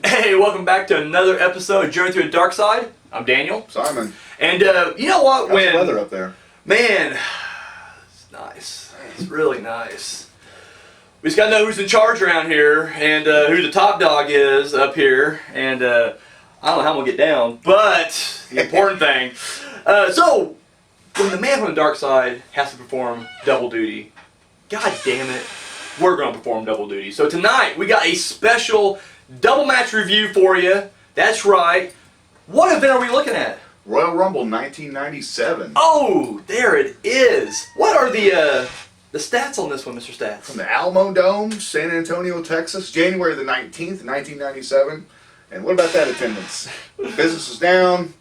Hey, welcome back to another episode of Journey Through the Darkside. I'm Daniel. Simon. And you know what? How's the weather up there? Man, it's nice. It's really nice. We just got to know who's in charge around here and who the top dog is up here. And I don't know how I'm going to get down, but the important thing. So, when the man from the dark side has to perform double duty, god damn it, we're going to perform double duty. So tonight, we got a special double match review for you. That's right. What event are we looking at? Royal Rumble 1997. Oh, there it is. What are the stats on this one, Mr. Stats? From the Alamo Dome, San Antonio, Texas, January the 19th, 1997. And what about that attendance? Business was down.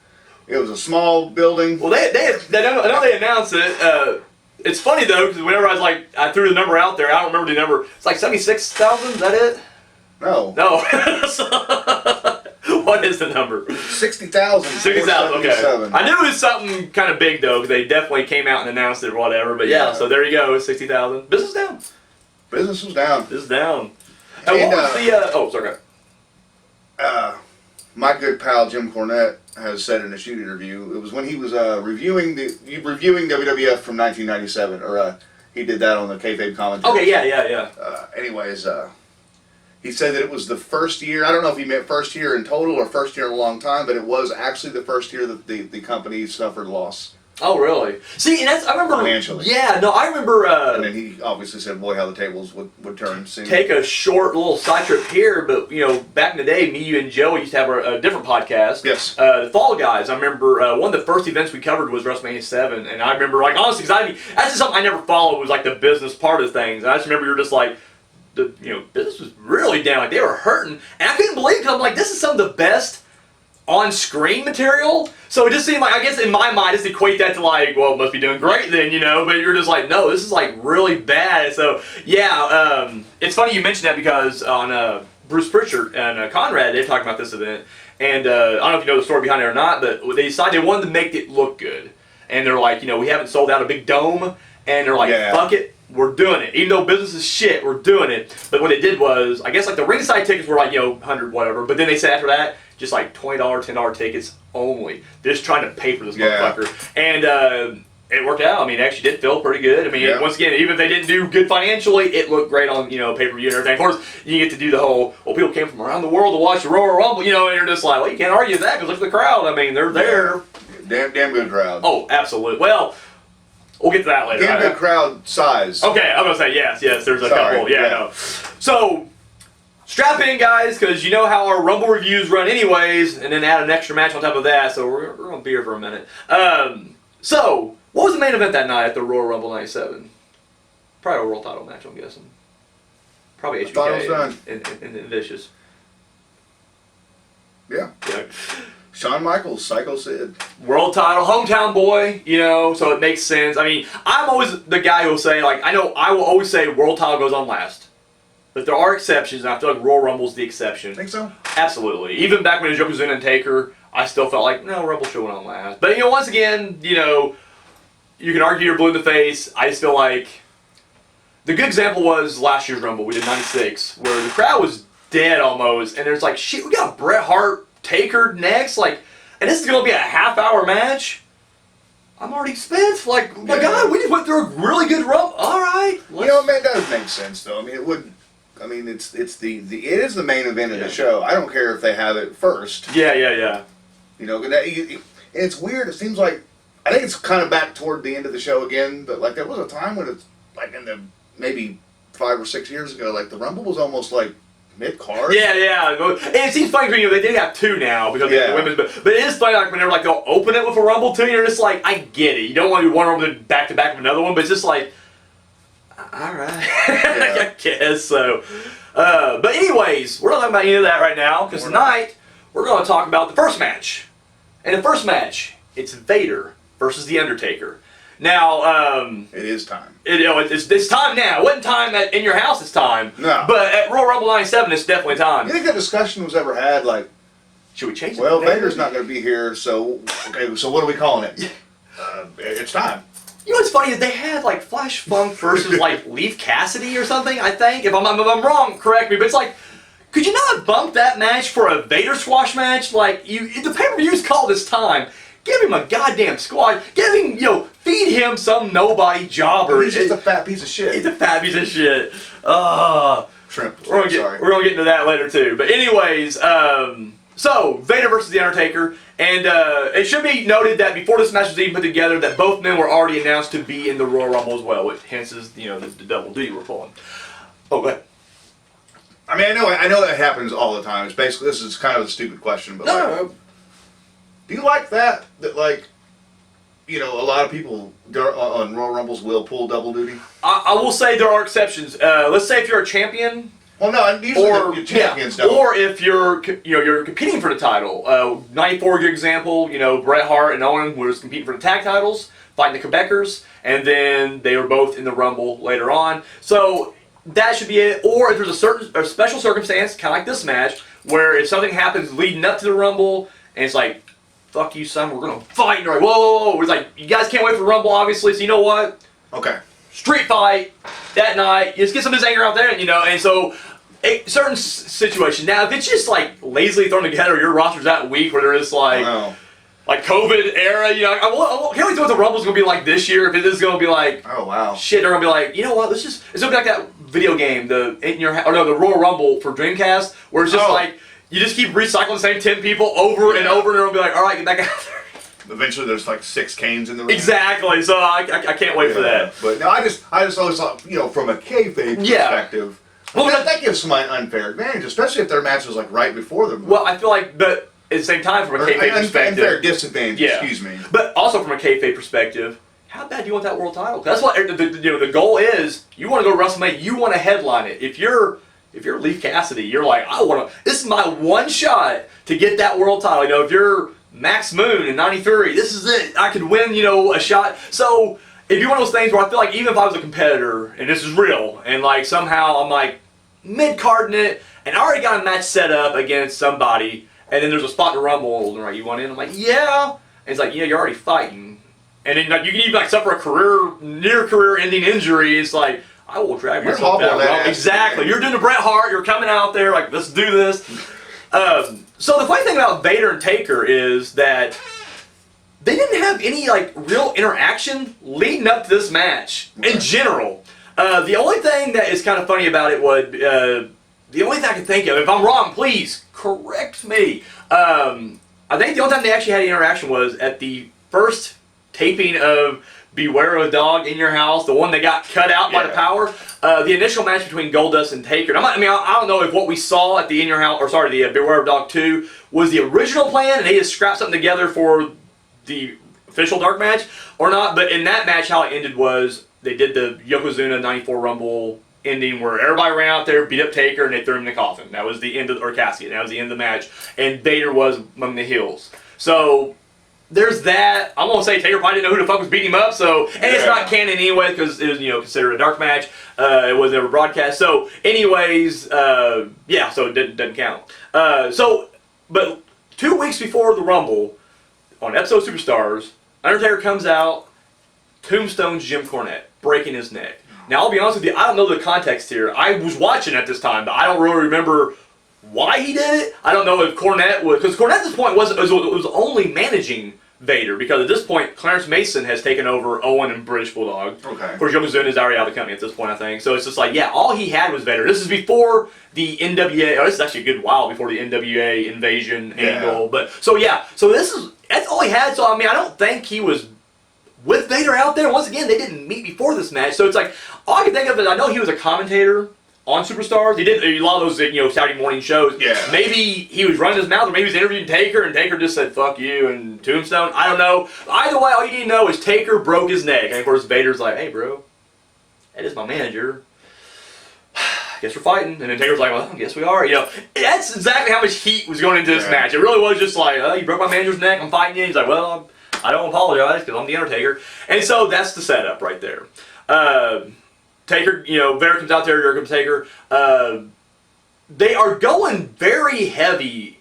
It was a small building. Well, I know they announced it. It's funny though, because whenever I threw the number out there, I don't remember the number. It's like 76,000. Is that it? No. No. What is the number? 60,000. 60,000. Okay. I knew it was something kind of big though, because they definitely came out and announced it or whatever. But yeah, so there you go, 60,000. Business down. Business was down. Business down. And what was the? Oh, sorry. My good pal Jim Cornette has said in a shoot interview, it was when he was reviewing WWF from 1997, or he did that on the kayfabe commentary. Okay, yeah. Anyways, he said that it was the first year. I don't know if he meant first year in total or first year in a long time, but it was actually the first year that the company suffered loss. Oh, really? See, and I remember. Financially. Yeah, no, I remember. And then he obviously said, "Boy, how the tables would turn soon." Take a short little side trip here, but back in the day, me, you, and Joe used to have a different podcast. Yes. The Fall Guys. I remember one of the first events we covered was WrestleMania 7, and I remember, honestly, because that's just something I never followed, was the business part of things. And I just remember you're just business was really down, they were hurting, and I couldn't believe it. I'm like, this is some of the best on-screen material. So it just seemed like, I guess in my mind, just equate that to well, it must be doing great then, but you're just like, no, this is really bad. So yeah, it's funny you mentioned that, because on Bruce Pritchard and Conrad, they've talked about this event, and I don't know if you know the story behind it or not, but they decided they wanted to make it look good, and they're like, we haven't sold out a big dome, and they're like, fuck it, we're doing it. Even though business is shit, we're doing it. But what they did was, I guess the ringside tickets were 100 whatever, but then they said after that, just $20, $10 tickets only. They're just trying to pay for this motherfucker. And it worked out. It actually did feel pretty good. Once again, even if they didn't do good financially, it looked great on pay-per-view and everything. Of course, you get to do the whole, people came from around the world to watch the Royal Rumble, and you're just like, well, you can't argue that, because look at the crowd. They're there. Damn good crowd. Oh, absolutely. Well, we'll get to that later. Damn good crowd size. Okay, I'm going to say yes. There's a couple. Yeah, no. So, strap in, guys, because you know how our Rumble reviews run anyways, and then add an extra match on top of that, so we're going to be here for a minute. So, what was the main event that night at the Royal Rumble 97? Probably a world title match, I'm guessing. Probably HBK and Vicious. Yeah. Shawn Michaels, Psycho Sid. World title, hometown boy, so it makes sense. I'm always the guy who will say, I will always say world title goes on last. But there are exceptions, and I feel like Royal Rumble's the exception. Think so? Absolutely. Even back when the joke was in Undertaker, I still felt like, no, Rumble should went on last. But, once again, you can argue you're blue in the face. I just feel like the good example was last year's Rumble. We did 96, where the crowd was dead almost, and there's shit, we got Bret Hart, Taker next, and this is going to be a half-hour match. I'm already spent. My God, we just went through a really good Rumble. All right. It does make sense, though. It would... it is the main event of the show. I don't care if they have it first. Yeah. It's weird. It seems like, I think it's kind of back toward the end of the show again, but there was a time when it's in the maybe 5 or 6 years ago, the Rumble was almost mid-card. Yeah. And it seems funny, they did have two now because of the women's, but it is funny whenever they'll open it with a Rumble too, you're just I get it. You don't want to do one Rumble back to back with another one, but it's just alright. I guess so. But anyways, we're not talking about any of that right now, because tonight we're going to talk about the first match. And the first match, it's Vader versus the Undertaker. Now, it is time. It's time now. It wasn't time in your house, it's time. No. But at Royal Rumble 97, it's definitely time. You think that discussion was ever had, should we change it? Well, Vader's not going to be here, so what are we calling it? It's time. What's funny is they had Flash Funk versus Leaf Cassidy or something, I think. If I'm wrong, correct me. But it's could you not bump that match for a Vader squash match? Like, the pay-per-view's called this time. Give him a goddamn squash. Give him, feed him some nobody jobber. He's just a fat piece of shit. He's a fat piece of shit. Shrimp. We're gonna get into that later too. But anyways, so Vader versus the Undertaker, and it should be noted that before this match was even put together, that both men were already announced to be in the Royal Rumble as well, which hence is the double duty we're pulling. Oh, go ahead. I mean, I know that happens all the time. It's basically, this is kind of a stupid question, but No. do you like that like, a lot of people on Royal Rumbles will pull double duty? I will say there are exceptions. Let's say if you're a champion. Well, no, usually the champions don't. Or if you're competing for the title. 94, good example. Bret Hart and Owen was competing for the tag titles, fighting the Quebecers, and then they were both in the Rumble later on. So that should be it. Or if there's a special circumstance, kind of like this match, where if something happens leading up to the Rumble, and it's like, fuck you, son, we're gonna fight. And they're like, whoa. It's like, you guys can't wait for the Rumble, obviously. So you know what? Okay. Street fight that night. You just get some of this anger out there, and so. A certain situation. Now, if it's just like lazily thrown together, your roster's that weak where they're just like COVID era, I can't wait to what the Rumble's gonna be like this year. If it is gonna be like, oh wow, shit, they're gonna be like, you know what? It's gonna be like that video game, the Royal Rumble for Dreamcast, where it's just like you just keep recycling the same 10 people over and over, and it'll be like, all right, get back out there. Eventually, there's like 6 Canes in the ring. Exactly. So I can't wait for that. But no, I just always thought, from a kayfabe perspective. Well, that gives some unfair advantage, especially if their match was like right before them. Well, I feel like, but at the same time, from a kayfabe perspective, unfair disadvantage. Excuse me. But also from a kayfabe perspective, how bad do you want that world title? That's what the goal is. You want to go to WrestleMania. You want to headline it. If you're Leif Cassidy, you're like, I want to. This is my one shot to get that world title. If you're Max Moon in '93, this is it. I could win. A shot. So. It'd be one of those things where I feel like even if I was a competitor, and this is real, and like somehow I'm like mid-carding it, and I already got a match set up against somebody, and then there's a spot to Rumble, and like, you want in? I'm like, yeah. And it's like, yeah, you're already fighting. And then like you can even like suffer a near career-ending injury. It's like, I will drag myself down. Exactly. You're doing the Bret Hart. You're coming out there like, let's do this. So the funny thing about Vader and Taker is that they didn't have any like real interaction leading up to this match in general. The only thing that is kind of funny about it was the only thing I can think of. If I'm wrong, please correct me. I think the only time they actually had interaction was at the first taping of Beware of a Dog in Your House, the one that got cut out by the power. The initial match between Goldust and Taker. I don't know if what we saw at the In Your House, the Beware of a Dog 2 was the original plan, and they just scrapped something together for the official dark match or not, but in that match how it ended was they did the Yokozuna 94 Rumble ending where everybody ran out there, beat up Taker, and they threw him in the coffin. That was the end of casket. That was the end of the match, and Vader was among the heels. So there's that. I'm gonna say Taker probably didn't know who the fuck was beating him up. So it's not canon anyway because it was considered a dark match. It was never broadcast. So anyways, so it doesn't count. But 2 weeks before the Rumble. On episode Superstars, Undertaker comes out, tombstones Jim Cornette, breaking his neck. Now, I'll be honest with you, I don't know the context here. I was watching at this time, but I don't really remember why he did it. I don't know if Cornette was... Because Cornette at this point was only managing Vader, because at this point, Clarence Mason has taken over Owen and British Bulldog. Okay. Of course, Yokozuna is already out of the company at this point, I think. So it's just like, all he had was Vader. This is before the NWA... this is actually a good while before the NWA invasion angle. But so that's all he had. So, I don't think he was with Vader out there. Once again, they didn't meet before this match. So it's like, all I can think of is I know he was a commentator on Superstars. He did a lot of those Saturday morning shows. Yeah. Maybe he was running his mouth, or maybe he was interviewing Taker, and Taker just said, fuck you, and Tombstone. I don't know. Either way, all you need to know is Taker broke his neck. And of course, Vader's like, hey, bro, that is my manager. Guess we're fighting. And then Taker's like, well, I guess we are. That's exactly how much heat was going into this match. It really was just like, you broke my manager's neck, I'm fighting you. He's like, well, I don't apologize because I'm the Undertaker. And so that's the setup right there. Taker, Vader comes out there, here comes Taker. They are going very heavy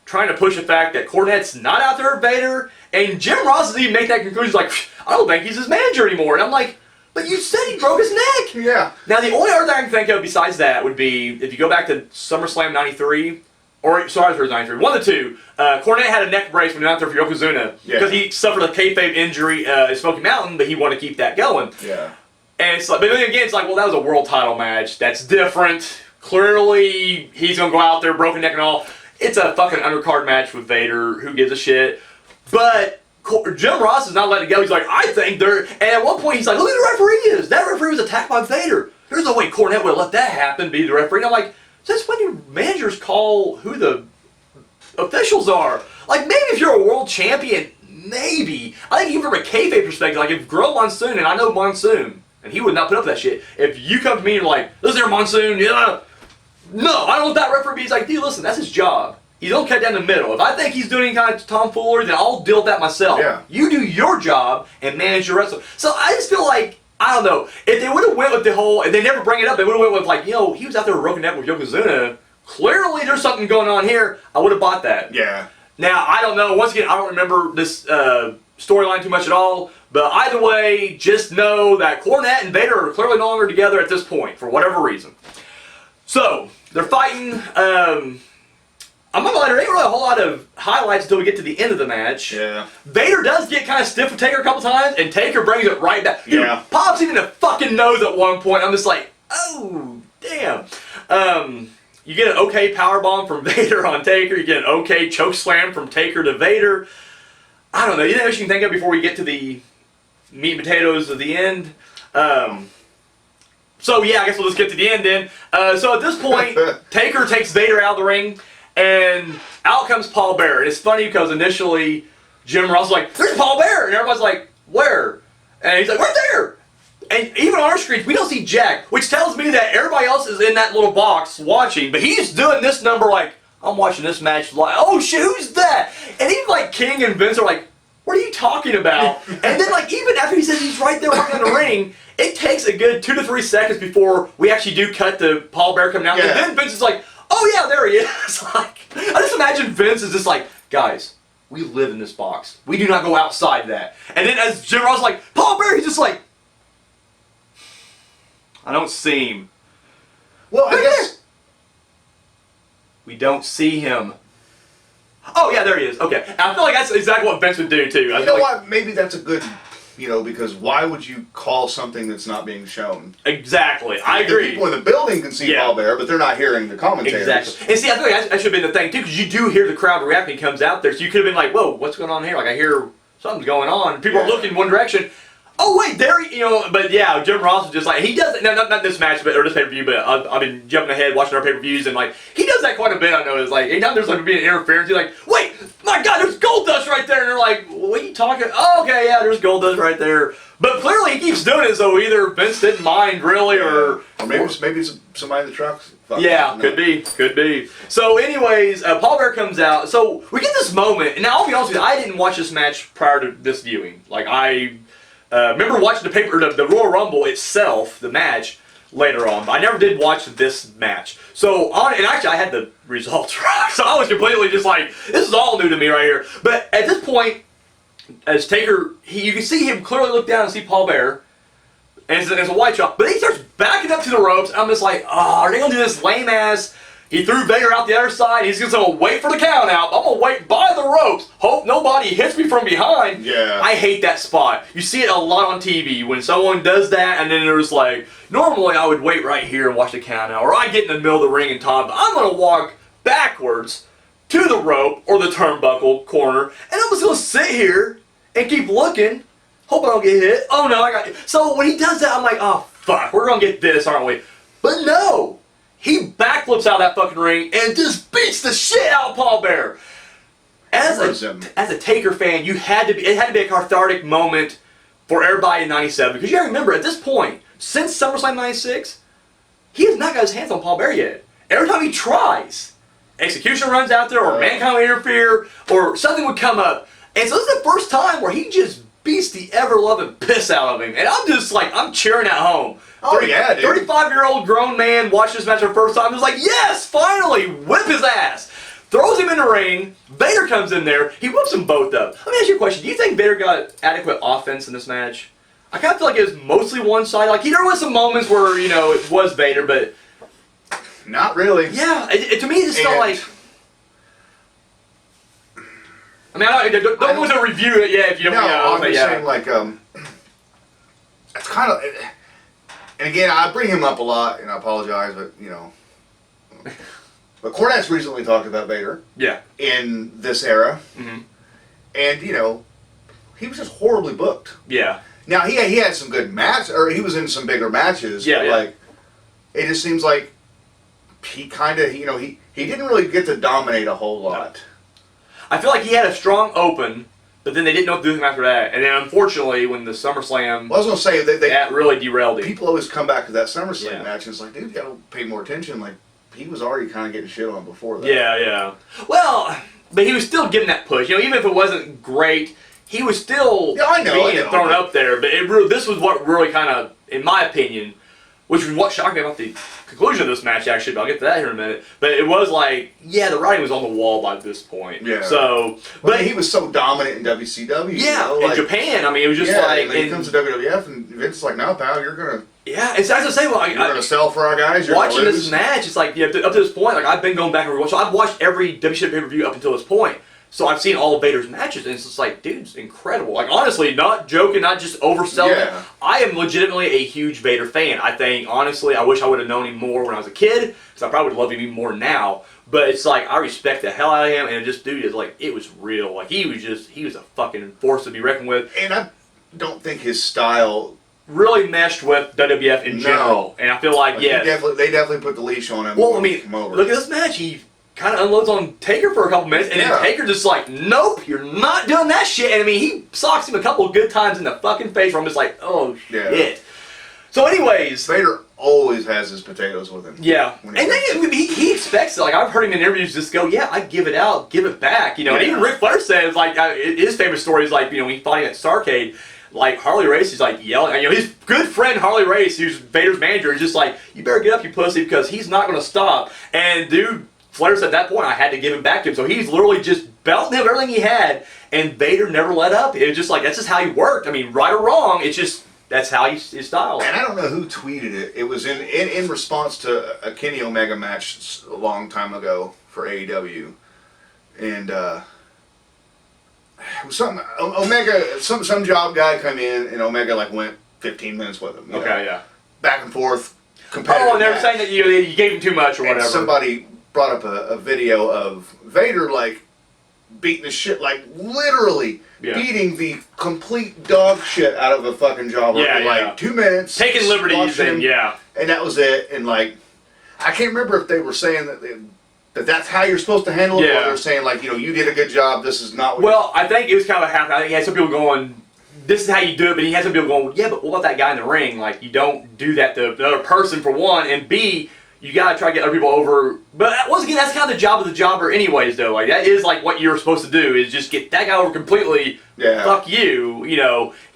trying to push the fact that Cornette's not out there with Vader. And Jim Ross doesn't even make that conclusion. He's like, I don't think he's his manager anymore. And I'm like, But you said he broke his neck! Yeah. Now, the only other thing I can think of besides that would be, if you go back to SummerSlam 93, or, sorry, it was 93, one of the two, Cornette had a neck brace when he went out there for Yokozuna, because he suffered a kayfabe injury at Smoky Mountain, but he wanted to keep that going. Yeah. And it's like, but then again, it's like, well, that was a world title match. That's different. Clearly, he's going to go out there, broken neck and all. It's a fucking undercard match with Vader. Who gives a shit? But Jim Ross is not letting it go. He's like, I think they're... And at one point, he's like, look who the referee is. That referee was attacked by Vader. There's no way Cornette would have let that happen, be the referee. And I'm like, since when do managers call who the officials are? Like, maybe if you're a world champion, maybe. I think even from a kayfabe perspective, like if Gro Monsoon, and I know Monsoon, and he would not put up with that shit. If you come to me and you're like, listen here, Monsoon, yeah, no, I don't want that referee. He's like, dude, listen, that's his job. He's gonna cut down the middle. If I think he's doing any kind of tomfoolery, then I'll deal with that myself. Yeah. You do your job and manage your wrestler. So I just feel like, I don't know, if they would have went with the whole, if they never bring it up, they would have went with like, you know, he was out there broken neck with Yokozuna. Clearly there's something going on here. I would have bought that. Yeah. Now, I don't know. Once again, I don't remember this storyline too much at all. But either way, just know that Cornette and Vader are clearly no longer together at this point, for whatever reason. So, they're fighting. I'm not gonna lie, there ain't really a whole lot of highlights until we get to the end of the match. Yeah. Vader does get kind of stiff with Taker a couple times, and Taker brings it right back. Dude, Yeah. pops him in the fucking nose at one point. I'm just like, oh, damn. You get an okay powerbomb from Vader on Taker. You get an okay choke slam from Taker to Vader. I don't know. You know what you can think of before we get to the meat and potatoes of the end? So yeah, I guess we'll just get to the end then. So at this point, Taker takes Vader out of the ring, and out comes Paul Bearer. And it's funny because initially Jim Ross was like, there's Paul Bearer! And everybody's like, where? And he's like, right there! And even on our screens, we don't see Jack, which tells me that everybody else is in that little box watching, but he's doing this number like, I'm watching this match like, oh shit, who's that? And even like King and Vince are like, what are you talking about? And then like even after he says he's right there working on the ring, it takes a good 2 to 3 seconds before we actually do cut to Paul Bearer coming out. Yeah. And then Vince is like, oh yeah, there he is. Like, I just imagine Vince is just like, guys, we live in this box. We do not go outside that. And then as Jim Ross is like, Paul Bearer, he's just like, I don't see him. Well, I guess... We don't see him. Oh yeah, there he is. Okay. And I feel like that's exactly what Vince would do too. You know what? Maybe that's a good... You know, because why would you call something that's not being shown? Exactly. I agree. The people in the building can see Paul Bearer, but they're not hearing the commentators. Exactly. And see, I feel like that should have been the thing too, because you do hear the crowd react when he comes out there. So you could have been like, whoa, what's going on here? Like, I hear something's going on. People are looking in one direction. Oh, wait, there, you know, but yeah, Jim Ross is just like, he does it, no, not this match, but, or this pay-per-view, but I've been jumping ahead watching our pay-per-views, and like, he does that quite a bit, I noticed. Like, anytime there's like being interference, he's like, wait, my God, there's gold dust right there, and they're like, what are you talking? Oh, okay, yeah, there's gold dust right there. But clearly he keeps doing it, so either Vince didn't mind, really, or maybe it's somebody in the trucks. Yeah, could be. So anyways, Paul Bearer comes out, so we get this moment, and now I'll be honest with you, I didn't watch this match prior to this viewing. Like, I remember watching the Royal Rumble itself, the match, later on, but I never did watch this match. So, and actually I had the results right, so I was completely just like, this is all new to me right here. But at this point, as Taker, you can see him clearly look down and see Paul Bearer, and it's a white chalk, but he starts backing up to the ropes, and I'm just like, oh, are they going to do this lame ass? He threw Vader out the other side. He's just going to wait for the count out. I'm going to wait by the ropes. Hope nobody hits me from behind. Yeah. I hate that spot. You see it a lot on TV when someone does that, and then there's like, normally I would wait right here and watch the count out, or I get in the middle of the ring and taunt, but I'm going to walk backwards to the rope or the turnbuckle corner, and I'm just going to sit here and keep looking, hope I don't get hit. Oh no, I got it. So when he does that, I'm like, oh fuck, we're going to get this, aren't we? But no! He backflips out of that fucking ring and just beats the shit out of Paul Bearer. As a Taker fan, it had to be a cathartic moment for everybody in '97, because you gotta remember, at this point, since SummerSlam '96, he has not got his hands on Paul Bearer yet. Every time he tries, Execution runs out there, or Mankind would interfere, or something would come up. And so this is the first time where he just beats the ever-loving piss out of him. And I'm just like, I'm cheering at home. Oh, yeah, dude. 35-year-old grown man watching this match for the first time. He's like, yes, finally, whip his ass. Throws him in the ring. Vader comes in there. He whips them both up. Let me ask you a question. Do you think Vader got adequate offense in this match? I kind of feel like it was mostly one-sided. Like, there was some moments where, it was Vader, but... Not really. Yeah, to me, it just felt like... I mean, don't want to review it yet if you don't know. I'm just saying, like, it's kind of... And again, I bring him up a lot, and I apologize, but, But Cornette's recently talked about Vader. Yeah. In this era. Mm-hmm. And, he was just horribly booked. Yeah. Now, he had some good matches, or he was in some bigger matches. Yeah, but, like, it just seems like he kind of, he didn't really get to dominate a whole lot. No. I feel like he had a strong open, but then they didn't know what to do with him after that. And then, unfortunately, when the SummerSlam... Well, I was going to say, that really derailed him. People always come back to that SummerSlam match, and it's like, dude, you got to pay more attention. Like, he was already kind of getting shit on before that. Yeah. Well, but he was still getting that push. Even if it wasn't great, he was still being thrown up there. But this was what really kind of, in my opinion, which was what shocked me about the conclusion of this match, actually, but I'll get to that here in a minute. But it was like, the writing was on the wall by this point. Yeah. So, but he was so dominant in WCW. Yeah, in Japan, it was just like... and then he comes to WWF, and Vince's like, no, pal, you're going to... Yeah, it's as I say, you're going to sell for our guys, you're watching this match, it's like, up to this point, like, I've been going back and forth. So I've watched every WCW pay-per-view up until this point. So I've seen all of Vader's matches, and it's just like, dude, it's incredible. Like, honestly, not joking, not just overselling it. I am legitimately a huge Vader fan. I think, honestly, I wish I would have known him more when I was a kid, because I probably would love him even more now. But it's like, I respect the hell out of him, and it just, dude, is like, it was real. Like, he was a fucking force to be reckoned with. And I don't think his style... really meshed with WWF in general. And I feel like, they definitely put the leash on him. Well, I mean, look at this match. He kind of unloads on Taker for a couple minutes, and then Taker just like, nope, you're not doing that shit. And I mean, he socks him a couple of good times in the fucking face where I'm just like, oh, shit. So anyways. Vader always has his potatoes with him. Yeah. And then he expects it. Like, I've heard him in interviews just go, I give it out, give it back. And even Ric Flair says, like, his favorite story is like, when he fought at Starrcade, like, Harley Race is like yelling. His good friend Harley Race, who's Vader's manager, is just like, you better get up, you pussy, because he's not going to stop. And dude, Flair said at that point, I had to give him back to him. So he's literally just belting him everything he had, and Vader never let up. It was just like, that's just how he worked. I mean, right or wrong, it's just, that's how his style. And I don't know who tweeted it. It was in response to a Kenny Omega match a long time ago for AEW. And, Omega, some job guy come in, and Omega like went 15 minutes with him. Back and forth, competitive. Oh, and they're saying that you gave him too much or whatever. Somebody brought up a video of Vader like beating the shit, like literally beating the complete dog shit out of a fucking jobber for like 2 minutes. Taking liberties and and that was it. And like, I can't remember if they were saying that that's how you're supposed to handle it, or they're saying like, you did a good job, this is not what... Well, I think it was kind of a half. I think he had some people going, this is how you do it, but he had some people going, but what about that guy in the ring? Like, you don't do that to the other person, for one, and B, you gotta try to get other people over. But once again, that's kind of the job of the jobber anyways, though. Like, that is like what you're supposed to do, is just get that guy over completely. Fuck you.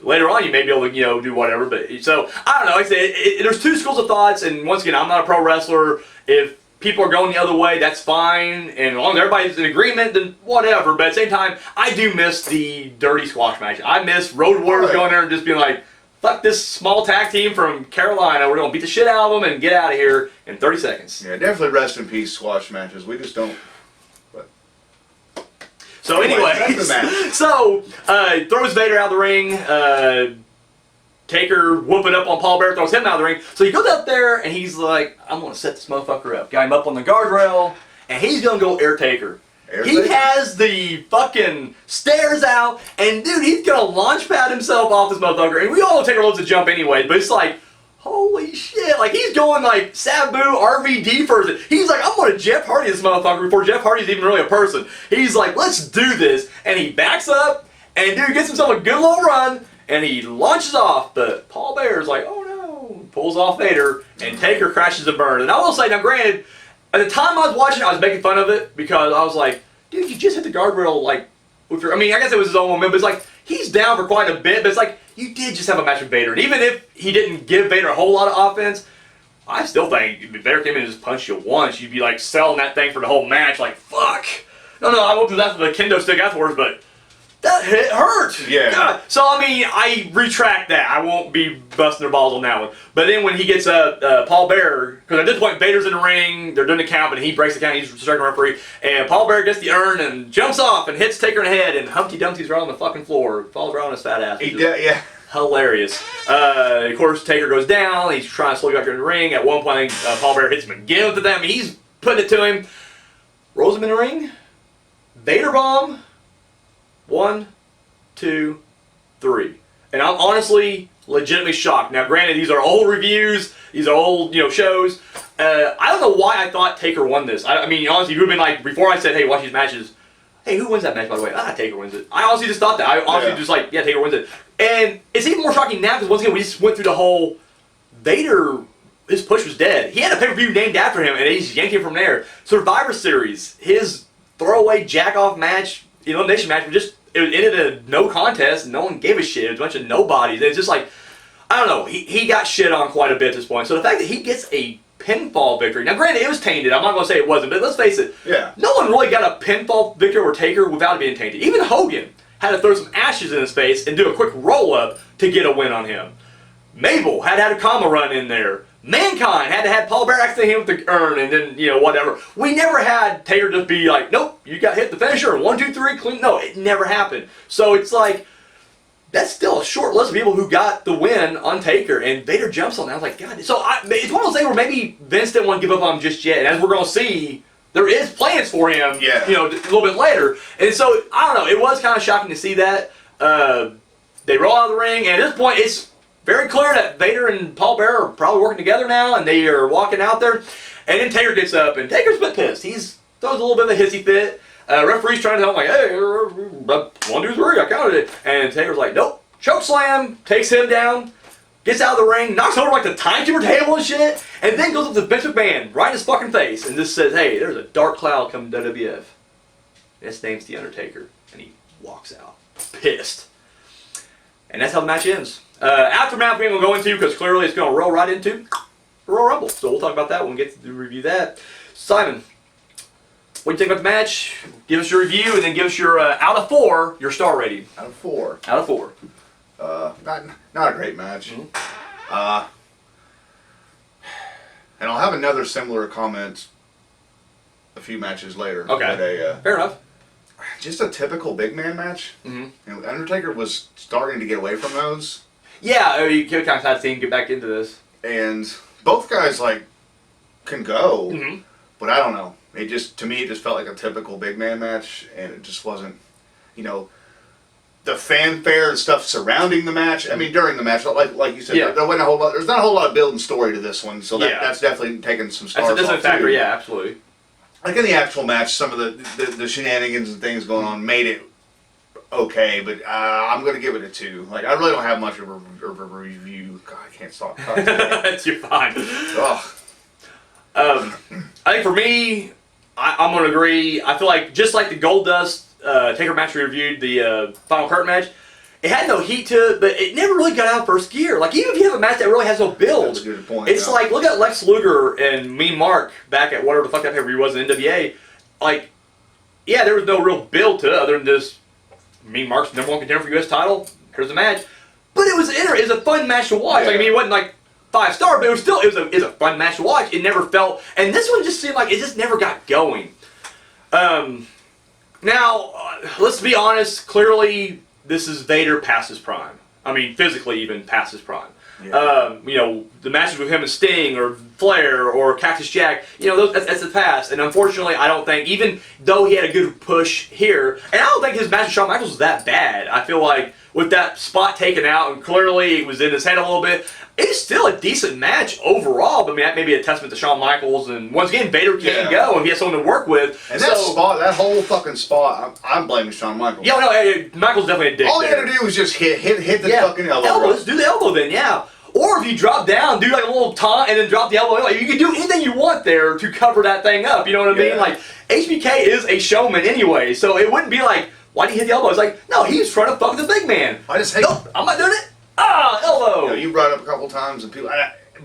Later on you may be able to, do whatever. But so, I don't know. Like I said, there's two schools of thoughts, and once again, I'm not a pro wrestler. If people are going the other way, that's fine, and as long as everybody's in agreement, then whatever. But at the same time, I do miss the dirty squash match. I miss Road Warriors going there and just being like, fuck this small tag team from Carolina, we're going to beat the shit out of them and get out of here in 30 seconds. Yeah, definitely rest in peace squash matches. We just don't... So anyway, so throws Vader out of the ring, Taker whooping up on Paul Bearer, throws him out of the ring. So he goes out there and he's like, I'm going to set this motherfucker up. Got him up on the guardrail, and he's going to go air Taker. He has the fucking stairs out, and dude, he's going to launch pad himself off this motherfucker. And we all know Taker loves to jump anyway, but it's like, holy shit. Like, he's going like Sabu, RVD first. He's like, I'm going to Jeff Hardy this motherfucker before Jeff Hardy's even really a person. He's like, let's do this. And he backs up, and dude gets himself a good little run, and he launches off, but Paul Bear's like, oh no, pulls off Vader, and Taker crashes the burn. And I will say, now granted, at the time I was watching, I was making fun of it, because I was like, dude, you just hit the guardrail, like, with your, I mean, I guess it was his own moment, but it's like, he's down for quite a bit, but it's like, you did just have a match with Vader. And even if he didn't give Vader a whole lot of offense, I still think if Vader came in and just punched you once, you'd be like selling that thing for the whole match, like, fuck. No, I won't do that for the kendo stick afterwards, but that hit hurt. Yeah. God. So, I mean, I retract that. I won't be busting their balls on that one. But then when he gets Paul Bearer, because at this point, Vader's in the ring, they're doing the count, but he breaks the count, he's striking referee, and Paul Bearer gets the urn and jumps off and hits Taker in the head, and Humpty Dumpty's right on the fucking floor, falls right on his fat ass. He did, yeah. Hilarious. Of course, Taker goes down, he's trying to slow you back in the ring. At one point, Paul Bearer hits him again with them, he's putting it to him, rolls him in the ring, Vader bomb, 1, 2, 3. And I'm honestly legitimately shocked. Now, granted, these are old reviews, these are old, shows. I don't know why I thought Taker won this. I mean, honestly, you would have been like, before I said, hey, watch these matches, hey, who wins that match, by the way? Taker wins it. I honestly just thought that. I honestly just like, yeah, Taker wins it. And it's even more shocking now because, once again, we just went through the whole Vader, his push was dead. He had a pay-per-view named after him, and they just yanked him from there. Survivor Series, his throwaway jack-off match, elimination match, it ended in a no contest. No one gave a shit. It was a bunch of nobodies. It's just like, I don't know. He got shit on quite a bit at this point. So the fact that he gets a pinfall victory. Now, granted, it was tainted. I'm not going to say it wasn't, but let's face it. Yeah. No one really got a pinfall victory over Taker without it being tainted. Even Hogan had to throw some ashes in his face and do a quick roll-up to get a win on him. Mabel had a comma run in there. Mankind had to have Paul Bearer accidentally hit with the urn and then, whatever. We never had Taker just be like, nope, you got hit the finisher and 1, 2, 3, clean. No, it never happened. So it's like, that's still a short list of people who got the win on Taker, and Vader jumps on that. I was like, God. So it's one of those things where maybe Vince didn't want to give up on him just yet, and as we're going to see, there is plans for him, a little bit later. And so, I don't know, it was kind of shocking to see that. They roll out of the ring, and at this point, it's very clear that Vader and Paul Bearer are probably working together now, and they are walking out there. And then Taker gets up, and Taker's a bit pissed. He throws a little bit of a hissy fit. Referee's trying to tell him, like, hey, 1, 2, 3, I counted it. And Taker's like, nope. Choke slam, takes him down, gets out of the ring, knocks over like the timekeeper table and shit, and then goes up to Vince McMahon right in his fucking face and just says, hey, there's a dark cloud coming to WWF. His name's The Undertaker. And he walks out, pissed. And that's how the match ends. Aftermath we ain't going to go into because clearly it's going to roll right into Royal Rumble. So we'll talk about that when we get to review that. Simon, what do you think about the match? Give us your review and then give us your out of 4, your star rating. Out of 4. Out of 4. Not a great match. Mm-hmm. And I'll have another similar comment a few matches later. Okay. Fair enough. Just a typical big man match. Mm-hmm. And Undertaker was starting to get away from those. Yeah, you kind of had to see him get back into this. And both guys can go, mm-hmm. but I don't know. It just, to me, it just felt like a typical big man match, and it just wasn't, the fanfare and stuff surrounding the match. I mean, during the match, like you said, there wasn't a whole lot. There's not a whole lot of building story to this one, so that's definitely taken some stars off. That's a factor, yeah, absolutely. Like in the actual match, some of the shenanigans and things going on made it okay, but I'm going to give it a 2. Like, I really don't have much of a review. God, I can't stop talking. You're fine. Ugh. I think for me, I'm going to agree. I feel like, just like the Goldust Taker match we reviewed, the Final Curtain match, it had no heat to it, but it never really got out of first gear. Like, even if you have a match that really has no build, that's a good point, it's like, look at Lex Luger and Mean Mark back at whatever the fuck that pay-per-view was in NWA. Like, yeah, there was no real build to it other than just Mean Mark's #1 contender for U.S. title. Here's the match. But it was a fun match to watch. Yeah. Like, I mean, it wasn't like 5-star, but it was a fun match to watch. It never felt, and this one just seemed like it just never got going. Now, let's be honest. Clearly, this is Vader past his prime. I mean, physically even past his prime. Yeah. The matches with him and Sting or Flair or Cactus Jack, that's the past. And unfortunately, I don't think, even though he had a good push here, and I don't think his match with Shawn Michaels was that bad. I feel like with that spot taken out, and clearly it was in his head a little bit, it's still a decent match overall. But I mean, that may be a testament to Shawn Michaels. And once again, Vader can go, and he has someone to work with. And that whole fucking spot, I'm blaming Shawn Michaels. Yeah, no, Michaels definitely a dick. All he had to do was just hit the fucking elbow. Elbows, do the elbow then, yeah. Or if you drop down, do like a little taunt and then drop the elbow. Like, you can do anything you want there to cover that thing up. You know what I mean? Like, HBK is a showman anyway, so it wouldn't be like, why did he hit the elbow? It's like, no, he was trying to fuck the big man. I just hate. Nope, I'm not doing it. Elbow. You brought it up a couple times, and people.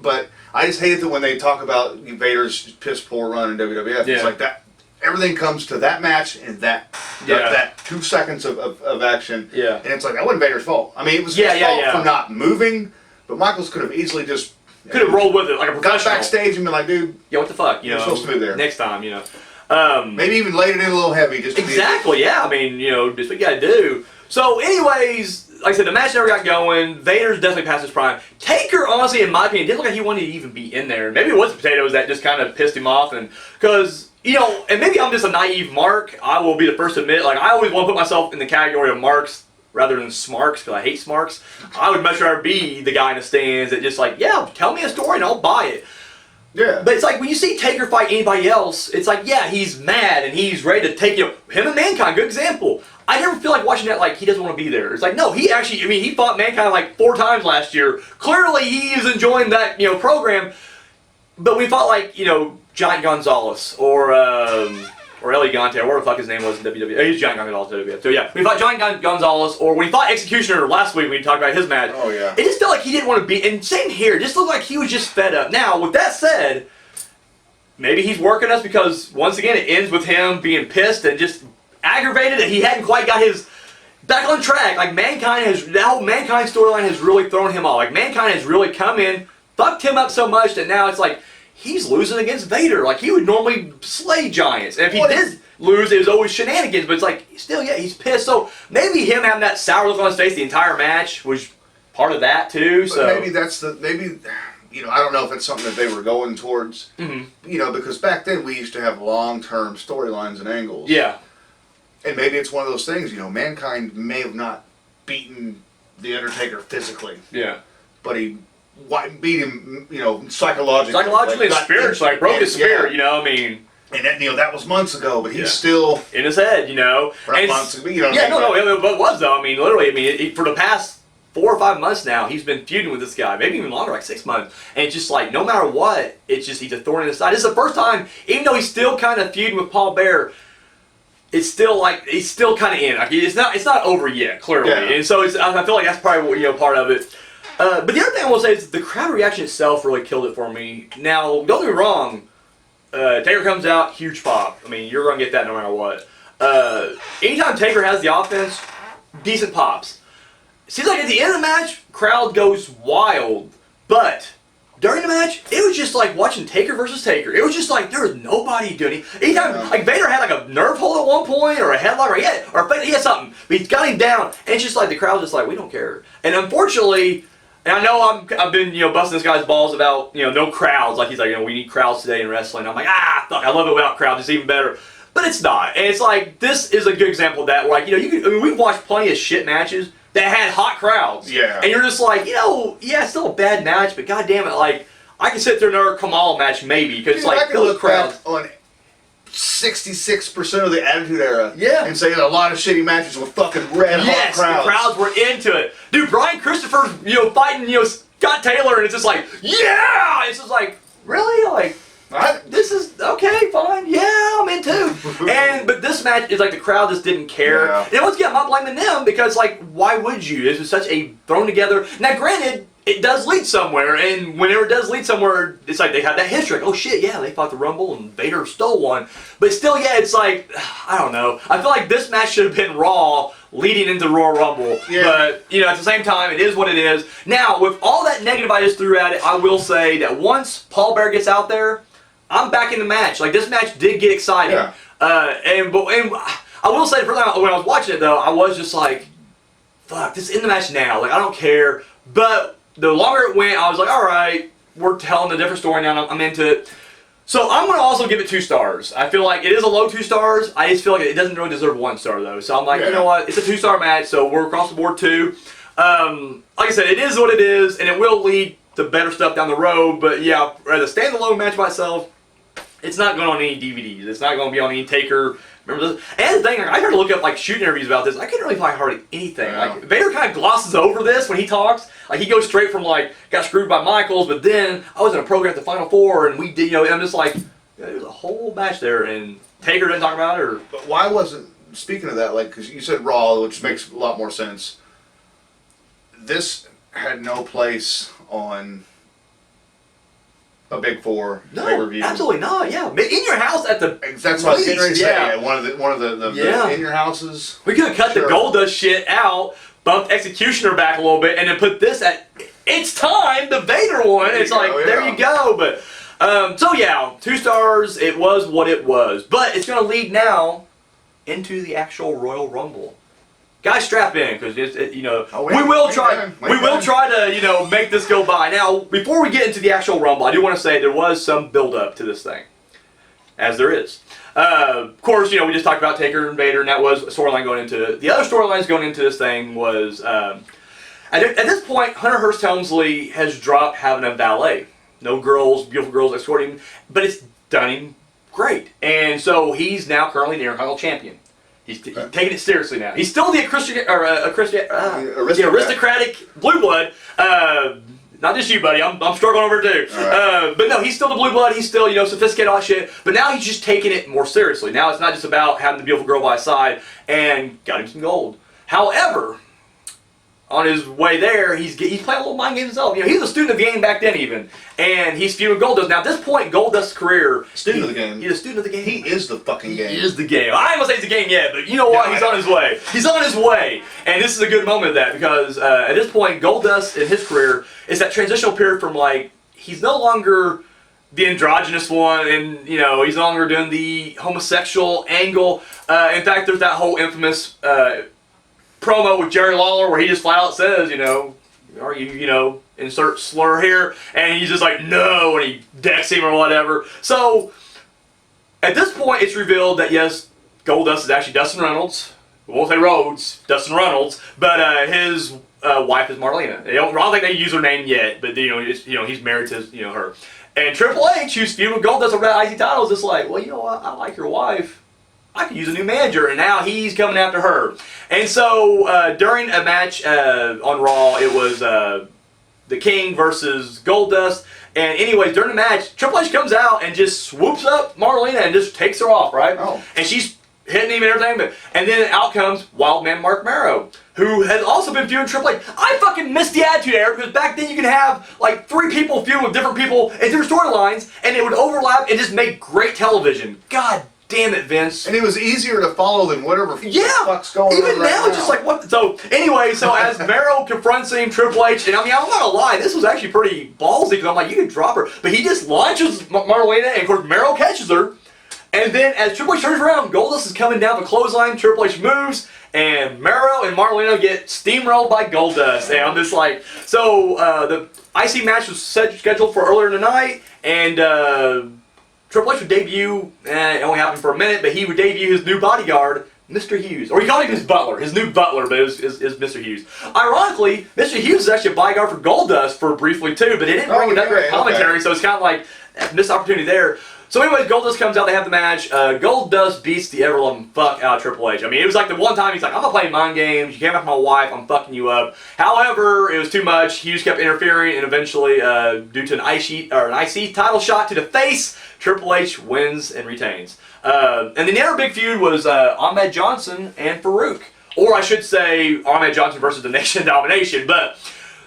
But I just hate it when they talk about Vader's piss poor run in WWF. It's like that. Everything comes to that match and that That 2 seconds of action. Yeah. And it's like, that wasn't Vader's fault. I mean, it was Yeah, his yeah, fault yeah. for not moving, but Michaels could have easily just... Could have rolled with it like a professional. Got backstage and been like, dude... Yeah, what the fuck? You You're know, supposed to be there. Next time, you know. Maybe even laid it in a little heavy. Just to Exactly, yeah. I mean, you know, just what you gotta do. So, anyways, like I said, the match never got going. Vader's definitely past his prime. Taker, honestly, in my opinion, didn't look like he wanted to even be in there. Maybe it was the potatoes that just kind of pissed him off. And because, you know, and maybe I'm just a naive mark. I will be the first to admit, like, I always want to put myself in the category of marks rather than smarks, because I hate smarks. I would much rather be the guy in the stands that just like, yeah, tell me a story and I'll buy it. Yeah. But it's like when you see Taker fight anybody else, it's like, yeah, he's mad and he's ready to take, you know, him and Mankind, good example. I never feel like watching that like he doesn't want to be there. It's like, no, he actually, I mean, he fought Mankind like 4 times last year. Clearly he is enjoying that, you know, program. But we fought like, you know, Giant Gonzalez or Elegante, or whatever the fuck his name was in WWE. He's Giant Gonzalez in WWE. So yeah, when he fought Giant Gonzalez, or when he fought Executioner last week when we talked about his match. Oh yeah. It just felt like he didn't want to be, and same here, it just looked like he was just fed up. Now, with that said, maybe he's working us because, once again, it ends with him being pissed and just aggravated that he hadn't quite got his back on track. Like, Mankind has, that whole Mankind storyline has really thrown him off. Like, Mankind has really come in, fucked him up so much that now it's like, he's losing against Vader. Like, he would normally slay giants. And if he did lose, it was always shenanigans. But it's like, still, yeah, he's pissed. So maybe him having that sour look on his face the entire match was part of that, too. But so maybe that's the, maybe, you know, I don't know if it's something that they were going towards. Mm-hmm. You know, because back then we used to have long-term storylines and angles. Yeah. And maybe it's one of those things, you know, Mankind may have not beaten The Undertaker physically. Yeah. But he beat him, you know, psychologically. Psychologically and spiritually, like, broke his spirit, yeah. you know, I mean. And that, you know, that was months ago, but he's still... in his head, you know. Not months ago, you know. Yeah, no, it was though. I mean, literally, I mean, for the past 4 or 5 months now, he's been feuding with this guy, maybe even longer, like 6 months. And it's just like, no matter what, it's just, he's a thorn in his side. This is the first time, even though he's still kind of feuding with Paul Bearer, it's still like, he's still kind of in. Like, it's not over yet, clearly. Yeah. And so I feel like that's probably, you know, part of it. But the other thing I will say is the crowd reaction itself really killed it for me. Now, don't get me wrong, Taker comes out, huge pop. I mean, you're going to get that no matter what. Anytime Taker has the offense, decent pops. Seems like at the end of the match, crowd goes wild. But during the match, it was just like watching Taker versus Taker. It was just like there was nobody doing it. Anytime, like Vader had like a nerve hold at one point, or a headlock, or he had something, but he's got him down, and it's just like the crowd's just like, we don't care. And unfortunately, and I know I've been, you know, busting this guy's balls about, you know, no crowds. Like, he's like, you know, we need crowds today in wrestling. I'm like, fuck, I love it without crowds. It's even better. But it's not. And it's like, this is a good example of that. Where, like, you know, I mean, we've watched plenty of shit matches that had hot crowds. Yeah. And you're just like, you know, yeah, it's still a bad match, but goddamn it, like, I can sit through another Kamal match maybe, because it's like, I can those look crowds. back on 66% of the Attitude Era, Yeah. and say a lot of shitty matches with fucking red hot crowds. The crowds were into it. Dude, Brian Christopher's, you know, fighting, you know, Scott Taylor, and it's just like, yeah! It's just like, really? Like, this is, okay, fine, yeah, I'm in too. But this match is like the crowd just didn't care. Yeah. And once again, I'm not blaming them, because, like, why would you? This was such a thrown together. Now, granted, it does lead somewhere, and whenever it does lead somewhere, it's like they have that history. Like, oh shit, yeah, they fought the Rumble, and Vader stole one. But still, yeah, it's like, I don't know. I feel like this match should have been Raw leading into Royal Rumble. Yeah. But, you know, at the same time, it is what it is. Now, with all that negative I just threw at it, I will say that once Paul Bearer gets out there, I'm back in the match. Like, this match did get exciting. Yeah. And I will say, the first time when I was watching it, though, I was just like, fuck, this is in the match now. Like, I don't care. But the longer it went, I was like, all right, we're telling a different story now. I'm into it. So I'm going to also give it 2 stars. I feel like it is a low 2 stars. I just feel like it doesn't really deserve 1 star, though. So I'm like, you know what? It's a 2-star match, so we're across the board, too. Like I said, it is what it is, and it will lead to better stuff down the road. But, yeah, as a standalone match by itself, it's not going on any DVDs. It's not going to be on any Taker. Remember this? And the thing, I tried to look up like shooting interviews about this. I couldn't really find hardly anything. Yeah. Like, Vader kind of glosses over this when he talks. Like, he goes straight from like, got screwed by Michaels, but then I was in a program at the Final Four, and we did, you know, and I'm just like, yeah, there's a whole match there, and Taker didn't talk about it, or... But why wasn't, speaking of that, like, because you said Raw, which makes a lot more sense, this had no place on a big four No, pay-per-view. absolutely not. Yeah, in your house at the. That's what I was getting ready to say. Yeah. One of the in your houses. We could have cut the Goldust shit out, bumped Executioner back a little bit, and then put this at. It's time, the Vader one. It's like there you go. But so yeah, 2 stars. It was what it was, but it's gonna lead now into the actual Royal Rumble. Guys, strap in because we will try to make this go by. Now, before we get into the actual Rumble, I do want to say there was some build up to this thing, as there is. Of course, we just talked about Taker and Vader, and that was a storyline going into it. The other storylines going into this thing was at this point, Hunter Hearst Helmsley has dropped having a valet. No girls, beautiful girls escorting him, but it's done him great, and so he's now currently the Intercontinental Champion. He's taking it seriously now. He's still the aristocratic blue blood. Not just you, buddy. I'm struggling over it too. Right. But no, he's still the blue blood. He's still sophisticated, all that shit. But now he's just taking it more seriously. Now it's not just about having the beautiful girl by his side and got him some gold. However, on his way there, he's playing a little mind game himself. He was a student of the game back then even. And he's feuding with Goldust. Now at this point, Goldust's career... Student of the game. He's a student of the game. He is the fucking game. He is the game. I ain't gonna say he's the game yet, but you know what? He's on his way. He's on his way. And this is a good moment of that because at this point, Goldust in his career is that transitional period from he's no longer the androgynous one and, he's no longer doing the homosexual angle. In fact, there's that whole infamous... promo with Jerry Lawler where he just flat out says, are you, insert slur here, and he's just like, no, and he decks him or whatever. So, at this point, it's revealed that, yes, Goldust is actually Dustin Reynolds. We won't say Rhodes, Dustin Reynolds, but his wife is Marlena. I don't think they use her name yet, but, he's married to, her. And Triple H, who's feuding with Goldust over that IC title, is just like, well, you know what, I like your wife. I could use a new manager, and now he's coming after her. And so, during a match on Raw, it was the King versus Goldust. And anyways, during the match, Triple H comes out and just swoops up Marlena and just takes her off, right? Oh. And she's hitting him and everything. And then out comes Wildman Mark Marrow, who has also been feuding Triple H. I fucking missed the Attitude Era because back then you could have 3 people feuding with different people and different storylines, and it would overlap and just make great television. God damn it, Vince. And it was easier to follow than whatever fuck's going on. Even now, it's just like, what? So, anyway, as Marrow confronts him, Triple H, and I'm not gonna lie, this was actually pretty ballsy because I'm like, you could drop her. But he just launches Marlena, and of course, Marrow catches her. And then as Triple H turns around, Goldust is coming down the clothesline, Triple H moves, and Marrow and Marlena get steamrolled by Goldust. And I'm just like, so the IC match was scheduled for earlier in the night, and Triple H would debut, it only happened for a minute, but he would debut his new bodyguard, Mr. Hughes. Or he called him his butler, his new butler, but it was Mr. Hughes. Ironically, Mr. Hughes is actually a bodyguard for Goldust for briefly too, but they didn't bring it up during commentary, so it's kind of like a missed opportunity there. So anyways, Goldust comes out, they have the match. Goldust beats the ever-loving fuck out of Triple H. I mean, it was like the one time he's like, I'm not playing mind games, you came after my wife, I'm fucking you up. However, it was too much. Hughes kept interfering, and eventually, due to an IC title shot to the face, Triple H wins and retains. And then the other big feud was Ahmed Johnson and Farouk. Or I should say, Ahmed Johnson versus the Nation of Domination, but...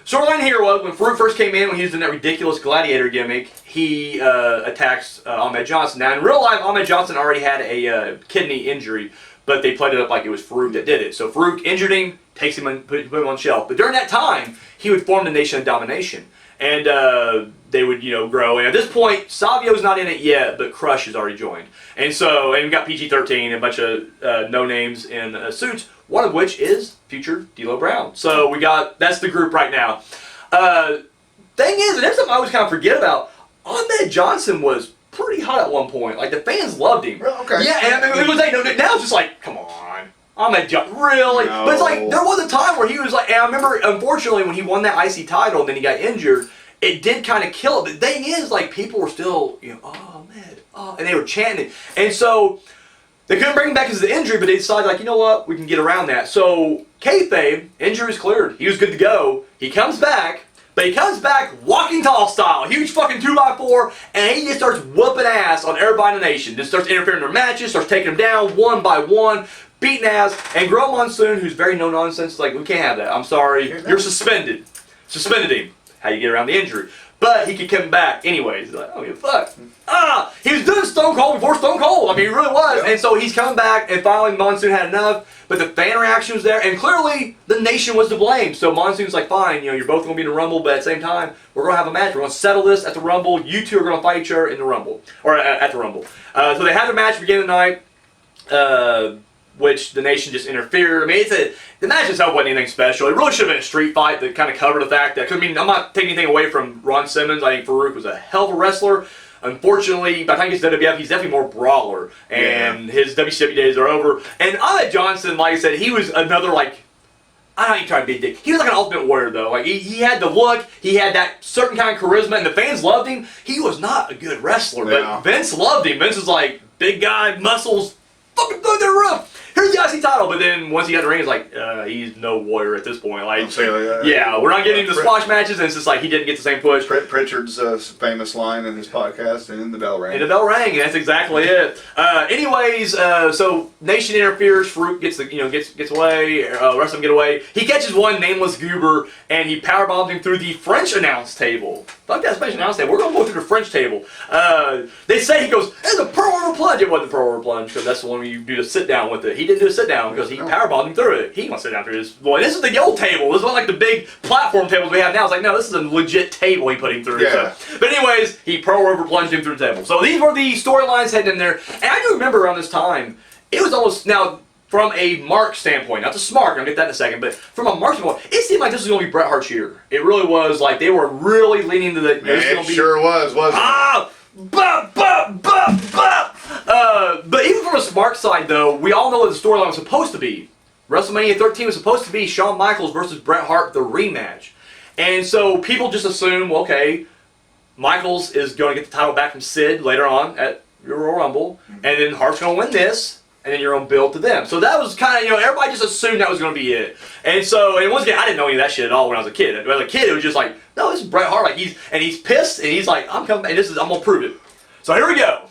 Storyline here was when Farouk first came in, when he was in that ridiculous gladiator gimmick, he attacks Ahmed Johnson. Now, in real life, Ahmed Johnson already had a kidney injury, but they played it up like it was Farouk that did it. So Farouk injured him, takes him and put him on the shelf. But during that time, he would form the Nation of Domination. And they would, grow. And at this point, Savio's not in it yet, but Crush has already joined. And so, and we got PG-13 and a bunch of no-names in suits, one of which is future D'Lo Brown. So that's the group right now. Thing is, and there's something I always kind of forget about, Ahmed Johnson was pretty hot at one point. Like, the fans loved him. Okay. Yeah, and it was like, now it's just like, come on. Ahmed Johnson, really? No. But it's like, there was a time where he was like, and I remember, unfortunately, when he won that IC title and then he got injured, it did kind of kill it. But the thing is, like, people were still, oh, man, oh, and they were chanting. And so, they couldn't bring him back because of the injury, but they decided, like, you know what, we can get around that. So, kayfabe, injury's cleared. He was good to go. He comes back, but he comes back walking tall style, huge fucking 2x4, and he just starts whooping ass on everybody in the nation. Just starts interfering in their matches, starts taking them down one by one, beating ass, and Gro Monsoon, who's very no-nonsense, is like, we can't have that. I'm sorry, you're suspended. Suspended him. How you get around the injury. But he could come back anyways. He's like, oh, you fuck. He was doing Stone Cold before Stone Cold. I mean, he really was. Yeah. And so he's coming back, and finally Monsoon had enough. But the fan reaction was there, and clearly the nation was to blame. So Monsoon's like, fine, you know, you're both going to be in the Rumble, but at the same time, we're going to have a match. We're going to settle this at the Rumble. You two are going to fight each other in the Rumble, or at the Rumble. So they had their match begin tonight. Which the nation just interfered. I mean, the match itself wasn't anything special. It really should have been a street fight that kind of covered the fact that, I mean, I'm not taking anything away from Ron Simmons. I think Farouk was a hell of a wrestler. Unfortunately, by the time he gets to WWF, he's definitely more brawler. And his WCW days are over. And Ahmed Johnson, like I said, he was another, like, I don't even try to be a dick. He was like an ultimate warrior, though. Like, he had the look, he had that certain kind of charisma, and the fans loved him. He was not a good wrestler, but Vince loved him. Vince was like, big guy, muscles, fucking through the roof. Here's the IC title, but then once he got in the ring, it's like, he's no warrior at this point. Like, yeah, we're not getting into squash matches, and it's just like he didn't get the same push. Pritchard's famous line in his podcast, and the bell rang. And the bell rang, and that's exactly it. Anyways, so Nation interferes. Farouk gets gets away. The rest of them get away. He catches one nameless goober, and he powerbombs him through the French announce table. Fuck that Spanish announce table. We're gonna go through the French table. They say he goes, "It's a Pearl Harbor plunge." It wasn't a Pearl Harbor plunge because that's the one where you do a sit down with it. He didn't do a sit down because he powerbombed him through it. He didn't want to sit down through this. Boy, this is the old table. This is not like the big platform tables we have now. It's like, no, this is a legit table he put him through. Yeah. So. But anyways, he Pearl Harbor plunged him through the table. So these were the storylines heading in there. And I do remember around this time, it was almost, now, from a mark standpoint, not the smart, I'm going to get that in a second, but from a mark standpoint, it seemed like this was going to be Bret Hart's year. It really was. Like, they were really leaning to the... It sure was, wasn't it? But even from a smart side, though, we all know what the storyline was supposed to be. WrestleMania 13 was supposed to be Shawn Michaels versus Bret Hart, the rematch. And so people just assume, well, okay, Michaels is going to get the title back from Sid later on at Royal Rumble, and then Hart's going to win this, and then you're going to build to them. So that was kind of, everybody just assumed that was going to be it. And so, and once again, I didn't know any of that shit at all when I was a kid. As a kid, it was just like, no, this is Bret Hart. Like, he's pissed, and he's like, I'm coming back, and I'm going to prove it. So here we go.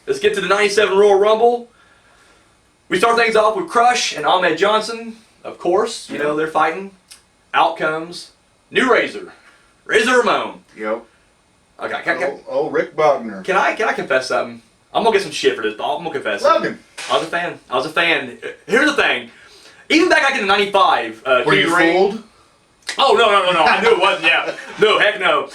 Let's get to the 97 Royal Rumble. We start things off with Crush and Ahmed Johnson. Of course, they're fighting. Out comes New Razor Ramon. Yep. Okay, Rick Bogner. Can I confess something? I'm gonna get some shit for this, but I'm gonna confess. Love him. I was a fan. Here's the thing. Even back in '95, were you fooled? Oh, no. I knew it wasn't, yeah. No, heck no.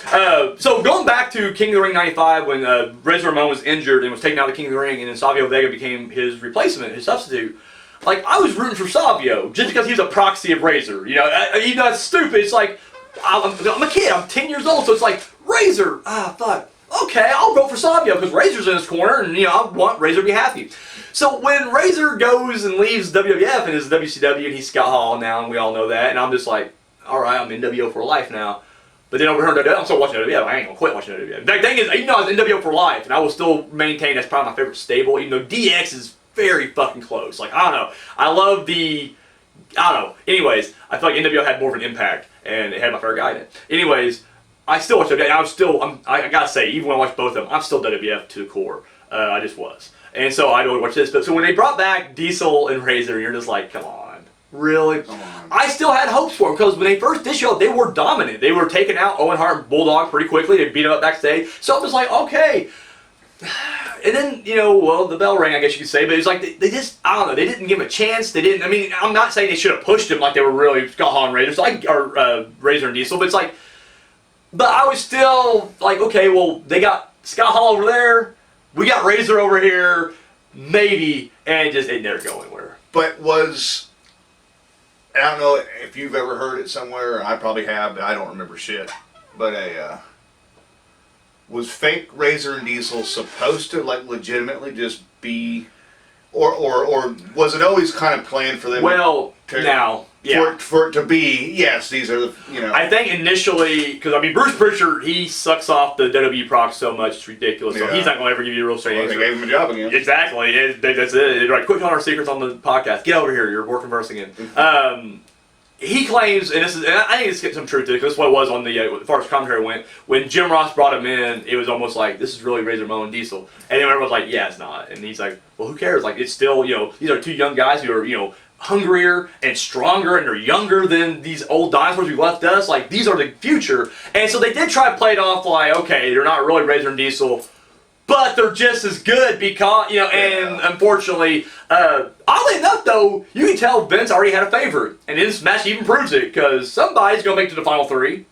So going back to King of the Ring 95, when Razor Ramon was injured and was taken out of the King of the Ring, and then Savio Vega became his replacement, his substitute, like, I was rooting for Savio, just because he was a proxy of Razor. It's stupid. It's like, I'm a kid, I'm 10 years old, so it's like, Razor, fuck. Okay, I'll vote for Savio, because Razor's in his corner, and, I want Razor to be happy. So when Razor goes and leaves WWF and is WCW, and he's Scott Hall now, and we all know that, and I'm just like, all right, I'm in NWO for life now. But then over here in WWF, I'm still watching WWF. I ain't gonna quit watching WWF. The thing is, even though I was in NWO for life, and I will still maintain that's probably my favorite stable, even though DX is very fucking close. Like, I don't know. I don't know. Anyways, I feel like NWO had more of an impact, and it had my favorite guy in it. Anyways, I still watch WWF, and I gotta say, even when I watch both of them, I'm still WWF to the core. I just was. And so I don't watch this. But so when they brought back Diesel and Razor, you're just like, come on. Really? I still had hopes for them, because when they first did show up, they were dominant. They were taking out Owen Hart and Bulldog pretty quickly. They beat him up backstage. So I was like, okay. And then, the bell rang, I guess you could say, but it was like, they just, I don't know, they didn't give him a chance. They didn't, I'm not saying they should have pushed him like they were really Scott Hall and Razor, or Razor and Diesel, but it's like, but I was still like, okay, well, they got Scott Hall over there, we got Razor over here, maybe, and it never go anywhere. But I don't know if you've ever heard it somewhere, I probably have, but I don't remember shit. But was fake Razor and Diesel supposed to legitimately just be, or was it always kind of planned for them? Well, for it to be, yes, these are the I think initially, because Bruce Pritchard, he sucks off the WWE proc so much, it's ridiculous. So he's not going to ever give you a real straight answer. They gave him a job again. Exactly. That's it. They're like, quit telling our secrets on the podcast. Get over here. You're working for us again. He claims, and I think it's some truth to it, because this is what it was on the, as far as commentary went, when Jim Ross brought him in, it was almost like, this is really Razor Ramon and Diesel. And then everyone was like, yeah, it's not. And he's like, well, who cares? Like, it's still, these are two young guys who are, hungrier and stronger, and they're younger than these old dinosaurs who left us. Like, these are the future. And so they did try to play it off like, okay, they're not really Razor and Diesel, but they're just as good because, you know, and unfortunately, oddly enough though, you can tell Vince already had a favorite. And this match even proves it, because somebody's going to make it to the final 3,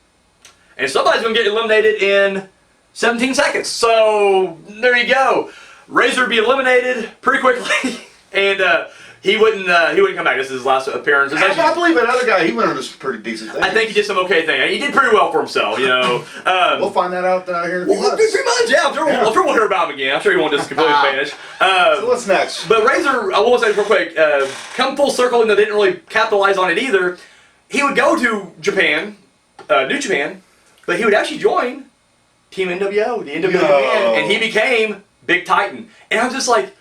and somebody's going to get eliminated in 17 seconds. So, there you go. Razor would be eliminated pretty quickly, and he wouldn't come back. This is his last appearance. I believe another guy, he went on some pretty decent things. I think he did some okay thing. He did pretty well for himself, you know. We'll find that out here in a few months. Pretty much, yeah. I'm sure we'll hear about him again. I'm sure he won't just completely vanish. So what's next? But Razor, I will say real quick, come full circle, and they didn't really capitalize on it either. He would go to Japan, New Japan, but he would actually join Team NWO, the NWO Japan, and he became Big Titan. And I was just like,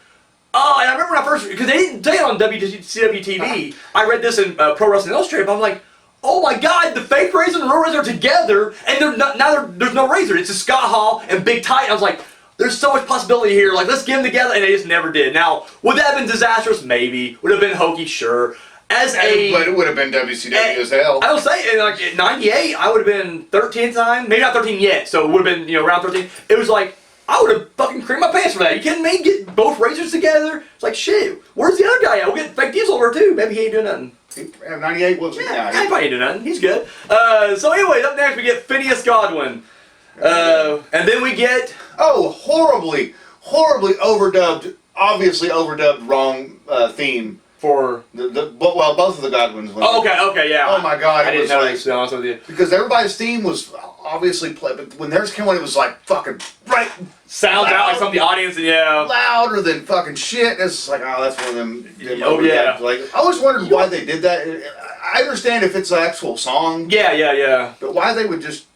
oh, and I remember when I first, because they didn't say it on WCW TV. I read this in Pro Wrestling Illustrated, but I'm like, oh my God, the fake Razor and the real Razor are together, and there's no Razor. It's just Scott Hall and Big Titan. I was like, there's so much possibility here. Like, let's get them together, and they just never did. Now, would that have been disastrous? Maybe. Would have been hokey? Sure. But it would have been WCW as hell. I will say, in like in '98, I would have been 13th time, maybe not 13 yet, so it would have been, you know, around 13. It was like, I would have fucking creamed my pants for that. You kidding me? Get both Razors together? It's like, shit, where's the other guy at? We'll get Fake Diesel over too. Maybe he ain't doing nothing. 98 was he probably ain't doing nothing. He's good. So anyways, up next we get Phineas Godwin. And then we get... Oh, horribly overdubbed, obviously overdubbed wrong theme. For both of the Godwins. Oh, okay, yeah. Oh my God, I didn't know that, to be honest with you. Because everybody's theme was obviously played, but when theirs came on, it was like fucking right. Sounds out like some of the audience, yeah. Louder than fucking shit. It's just like, oh, that's one of them. Oh yeah. Like, I always wondered why they did that. I understand if it's an actual song. Yeah. But why they would just.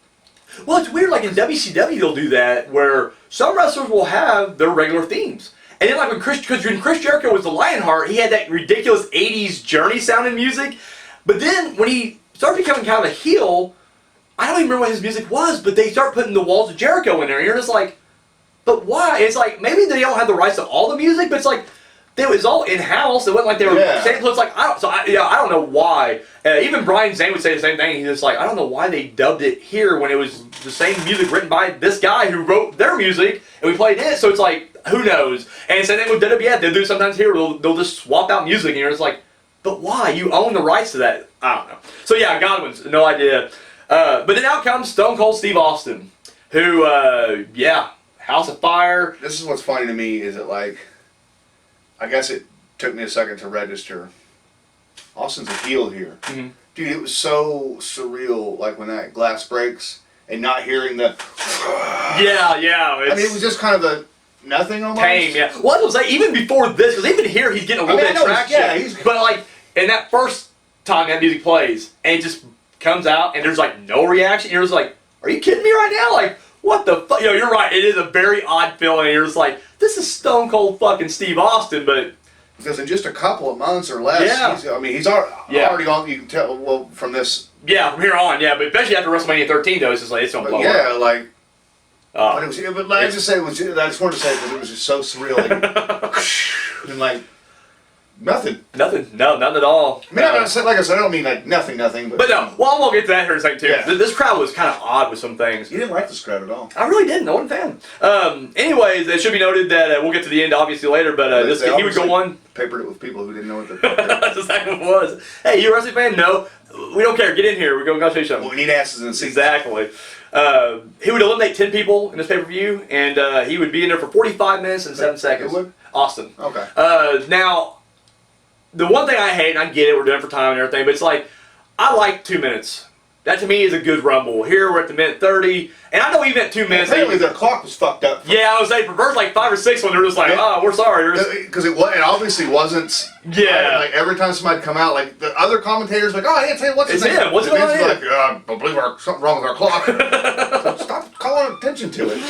Well, it's weird. Like in WCW, they'll do that where some wrestlers will have their regular themes. And then like when Chris Jericho was the Lionheart, he had that ridiculous 80s Journey sounding music. But then when he started becoming kind of a heel, I don't even remember what his music was, but they start putting the Walls of Jericho in there. And you're just like, but why? It's like, maybe they don't have the rights to all the music, but it's like, it was all in-house. It wasn't like they were saying, it's like, I don't know why. Even Brian Zane would say the same thing. He's just like, I don't know why they dubbed it here when it was the same music written by this guy who wrote their music, and we played it. So it's like, who knows? And same thing with WWF. They'll do sometimes here, they'll just swap out music, and you're just like, but why? You own the rights to that. I don't know. So yeah, Godwin's, no idea. But then out comes Stone Cold Steve Austin, who, House of Fire. This is what's funny to me, is that like, I guess it took me a second to register. Austin's a heel here. Mm-hmm. Dude, it was so surreal, like when that glass breaks and not hearing the... Yeah. I mean, it was just kind of a nothing almost. Tame, yeah. Well, I was like, even before this, because even here he's getting a little bit of traction. But like, in that first time that music plays, and it just comes out, and there's like no reaction, you're just like, are you kidding me right now? Like, what the fuck? You know, you're right, it is a very odd feeling, and you're just like, this is Stone Cold fucking Steve Austin, but... Because in just a couple of months or less, he's already on, you can tell, well, from this... Yeah, from here on, but especially after WrestleMania 13, though, it's just like, it's gonna blow up. Like... but it was, I just wanted to say it because it was just so surreal. Like, and like... Nothing. No, nothing at all. I mean, like I said, I don't mean like nothing, but no, well, I'm gonna get to that here in a second too. Yeah. This crowd was kind of odd with some things. You didn't like this crowd at all. I really didn't. I wasn't a fan. Anyways, it should be noted that we'll get to the end obviously later, but he would go on. Papered it with people who didn't know what they're talking about. That's exactly what it was. Hey, you a wrestling fan? No, we don't care. Get in here. We're gonna show you something. Well, we need asses in seats. Exactly. He would eliminate 10 people in this pay-per-view, and he would be in there for 45 minutes and 7 seconds. Who would? Austin. Okay. Now. The one thing I hate, and I get it, we're doing it for time and everything, but it's like, I like 2 minutes. That to me is a good rumble. Here we're at the minute 30, and I know even at 2 minutes... Apparently their clock was fucked up. Yeah, I was saying, for first like 5 or 6 when they're just like, we're sorry. Because it obviously wasn't... Yeah. Like every time somebody come out, like the other commentators like, I can't tell you what's his name. It's him. What's going on here? Like, I believe something wrong with our clock. So stop calling attention to it.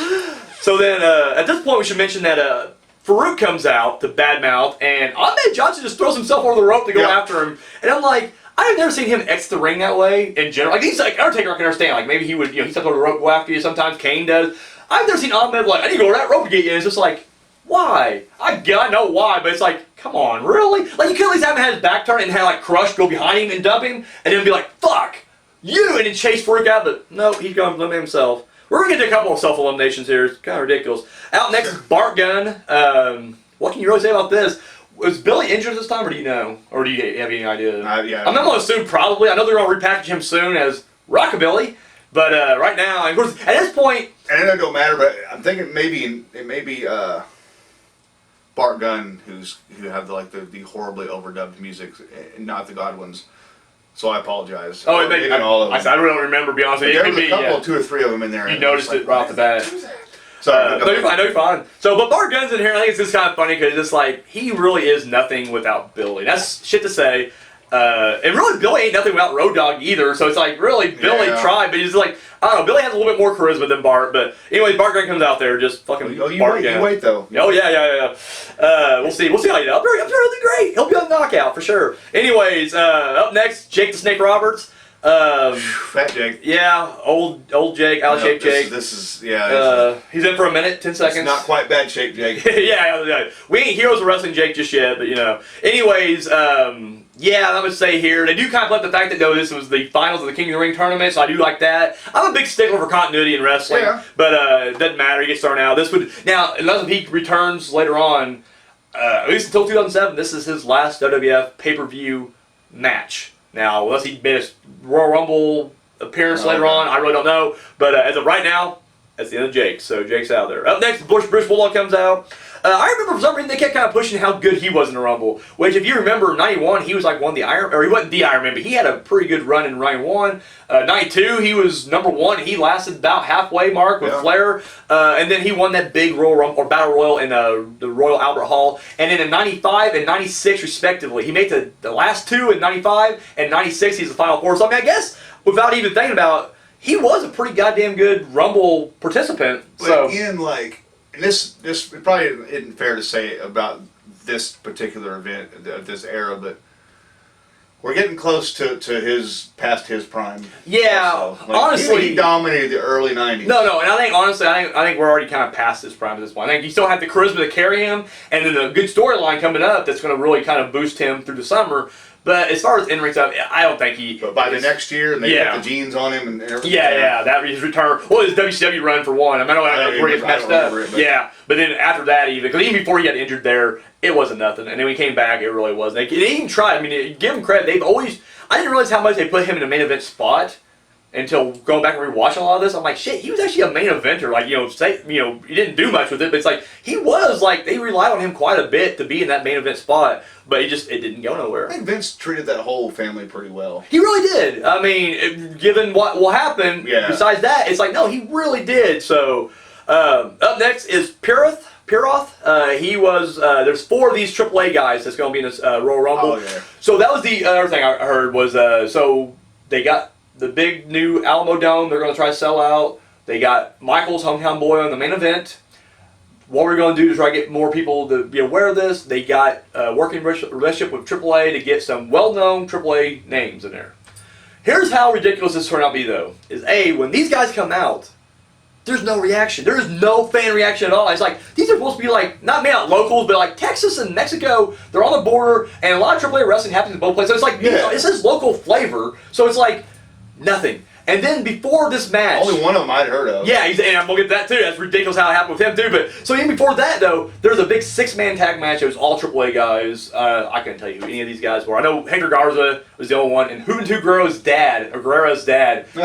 So then, at this point we should mention that... Farouk comes out to badmouth, and Ahmed Johnson just throws himself over the rope to go after him. And I'm like, I've never seen him exit the ring that way in general. Like, he's like, Undertaker, I can understand. Like, maybe he steps over the rope, go after you. Sometimes Kane does. I've never seen Ahmed like, I need to go over that rope to get you. And it's just like, Why? I know why, but it's like, come on, really? Like, you could at least have him had his back turned and have, like, Crush go behind him and dump him, and then be like, fuck, you, and then Chase freak out, but no, he's going to eliminate himself. We're going to get to a couple of self-eliminations here. It's kind of ridiculous. Out next is Bart Gunn. What can you really say about this? Was Billy injured this time, or do you know? Or do you have any idea? Yeah. I'm going to assume probably. I know they're going to repackage him soon as Rockabilly, but right now, and of course, at this point... And it don't matter, but I'm thinking it may be Bart Gunn who have the horribly overdubbed music, and not the Godwins. So I apologize. Oh, maybe all of them. I really don't remember, to be honest with you. There was a couple, 2 or 3 of them in there. You noticed it right off the bat. Sorry. No, you're fine. So, but Bart Gunn's in here, and I think it's just kind of funny because it's like, he really is nothing without Billy. That's shit to say. And really, Billy ain't nothing without Road Dogg either, so it's like, really, Billy tried, but he's like, I don't know, Billy has a little bit more charisma than Bart, but anyway, Bart Gunn comes out there, just fucking you wait, though. Oh, yeah. We'll see how he does. I'm sure he'll do great. He'll be on knockout, for sure. Anyways, up next, Jake the Snake Roberts. Fat Jake. Yeah, old Jake, out-of-shape Jake. This is he's in for a minute, 10 seconds. Not quite bad shape Jake. yeah. We ain't heroes of wrestling Jake just yet, but you know. Anyways, yeah, I'm gonna say here, they do kind of let the fact that this was the finals of the King of the Ring tournament, so I do like that. I'm a big stickler for continuity in wrestling, but it doesn't matter. He gets thrown out. This would now, unless he returns later on, at least until 2007, this is his last WWF pay-per-view match. Now, unless he made a Royal Rumble appearance later on, I really don't know. But as of right now, that's the end of Jake. So Jake's out there. Up next, Bruce Bullock comes out. I remember for some reason they kept kind of pushing how good he was in the Rumble. Which, if you remember, 91 he was like one of the Iron, or he wasn't the Iron Man, but he had a pretty good run in 91. 92 he was number 1. He lasted about halfway mark with Flair, and then he won that big Royal Rumble or Battle Royal in the Royal Albert Hall. And then in 95 and 96 respectively, he made the last 2 in 95 and 96. He's the final 4. So I mean, I guess without even thinking about it, he was a pretty goddamn good Rumble participant. So but again, like. And this probably isn't fair to say about this particular event, this era, but we're getting close to past his prime. Yeah, like, honestly, he dominated the early '90s. No, and I think honestly, I think we're already kind of past his prime at this point. I think you still have the charisma to carry him, and then the good storyline coming up that's going to really kind of boost him through the summer. But as far as in-ring stuff, I don't think he... But by the next year, and they put the jeans on him and everything. Yeah, that his return... Well, his WCW run for one. I mean, I know where he messed up. But then after that even... Because even before he got injured there, it wasn't nothing. And then when he came back, it really wasn't. They even tried. I mean, give him credit. They've always... I didn't realize how much they put him in a main event spot until going back and rewatching a lot of this. I'm like, shit, he was actually a main eventer. Like, he didn't do much with it, but it's like, he was, like, they relied on him quite a bit to be in that main event spot, but it didn't go nowhere. I think Vince treated that whole family pretty well. He really did. I mean, given what will happen, besides that, it's like, no, he really did. So, up next is Piroth. He was, there's 4 of these AAA guys that's going to be in this Royal Rumble. Oh, yeah. So that was the other thing I heard was, so they got the big new Alamo Dome they're going to try to sell out. They got Michael's Hometown Boy on the main event. What we're going to do to try to get more people to be aware of this, they got a working relationship with AAA to get some well-known AAA names in there. Here's how ridiculous this turned out to be, though. Is A, when these guys come out, there's no reaction. There is no fan reaction at all. It's like, these are supposed to be like, not made out locals, but like Texas and Mexico, they're on the border, and a lot of AAA wrestling happens in both places. So it's like, it says local flavor, so it's like, nothing. And then before this match... Only one of them I'd heard of. Yeah, and I'm going to get that too. That's ridiculous how it happened with him too. But so even before that though, there was a big 6-man tag match. It was all AAA guys. I couldn't tell you who any of these guys were. I know Hector Garza was the only one, and Juventud Guerrero's dad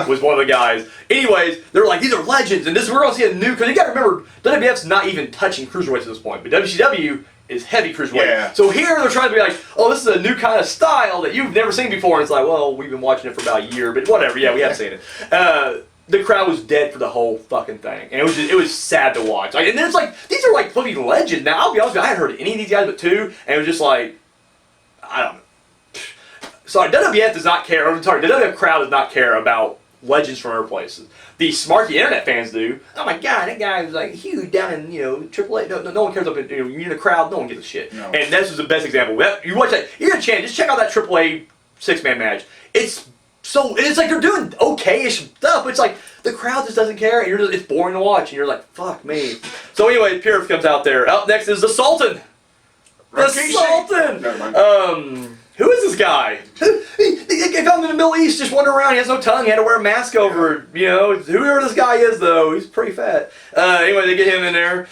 was one of the guys. Anyways, they were like, these are legends, and we're going to see a new... Because you got to remember, WWF's not even touching cruiserweights at this point, but WCW is heavy cruiserweight. Yeah. So here they're trying to be like, oh, this is a new kind of style that you've never seen before. And it's like, well, we've been watching it for about a year, but whatever. Yeah, we have seen it. The crowd was dead for the whole fucking thing, and it was sad to watch. Like, and then it's like, these are like flipping legends. Now I'll be honest with you, I hadn't heard of any of these guys but 2, and it was just like, I don't know. Sorry, WWF does not care. The WWF crowd does not care about legends from other places. The smarky internet fans do. Oh my god, that guy was like huge down in AAA. No one cares up in you're in the crowd. No one gives a shit. No. And this is the best example. You watch that. You get a chance. Just check out that AAA 6-man match. It's like they're doing okay-ish stuff. But it's like the crowd just doesn't care, and it's boring to watch, and you're like, fuck me. So anyway, Pierce comes out there. Up next is the Sultan. The Sultan! Never mind. Who is this guy? He found him in the Middle East, just wandering around. He has no tongue. He had to wear a mask over it. You know, whoever this guy is, though, he's pretty fat. Anyway, they get him in there.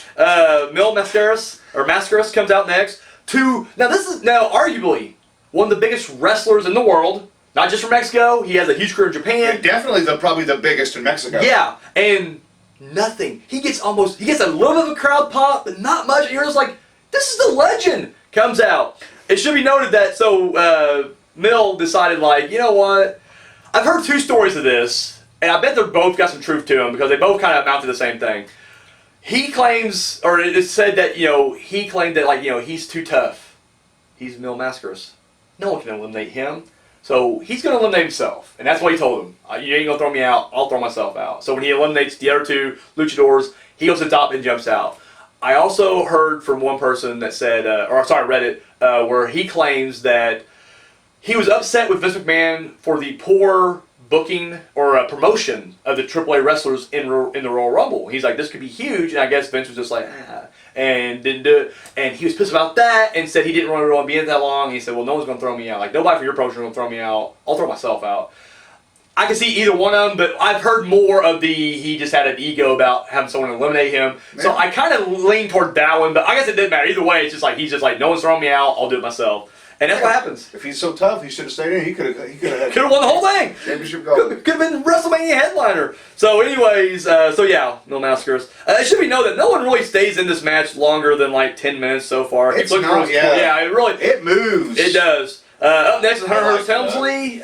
Mil Mascaras comes out next. This is arguably one of the biggest wrestlers in the world. Not just from Mexico. He has a huge career in Japan. Yeah, definitely probably the biggest in Mexico. Yeah, and nothing. He gets a little bit of a crowd pop, but not much. And you're just like, this is the legend. Comes out. It should be noted that, Mil decided, like, you know what? I've heard two stories of this, and I bet they're both got some truth to them, because they both kind of amount to the same thing. He claims, or it's said that, he claimed that, like, he's too tough. He's Mil Mascaras. No one can eliminate him. So he's going to eliminate himself. And that's what he told him. You ain't going to throw me out, I'll throw myself out. So when he eliminates the other two luchadors, he goes to the top and jumps out. I also heard from one person that said, read it, where he claims that he was upset with Vince McMahon for the poor booking or promotion of the AAA wrestlers in the Royal Rumble. He's like, this could be huge, and I guess Vince was just like, and didn't do it. And he was pissed about that and said he didn't really want to be in it that long. And he said, well, no one's going to throw me out. Like, nobody from your promotion is going to throw me out. I'll throw myself out. I can see either one of them, but I've heard more of he just had an ego about having someone eliminate him. Man. So I kind of lean toward that one, but I guess it didn't matter. Either way, it's just like, he's just like, no one's throwing me out, I'll do it myself. And that's what happens. If he's so tough, he should have stayed in. He could have won the whole thing. Championship gold. Could have been WrestleMania headliner. So anyways, Mil Mascaras. It should be noted that no one really stays in this match longer than like 10 minutes so far. It's not, it moves. It does. Up next is Hunter Hearst Helmsley.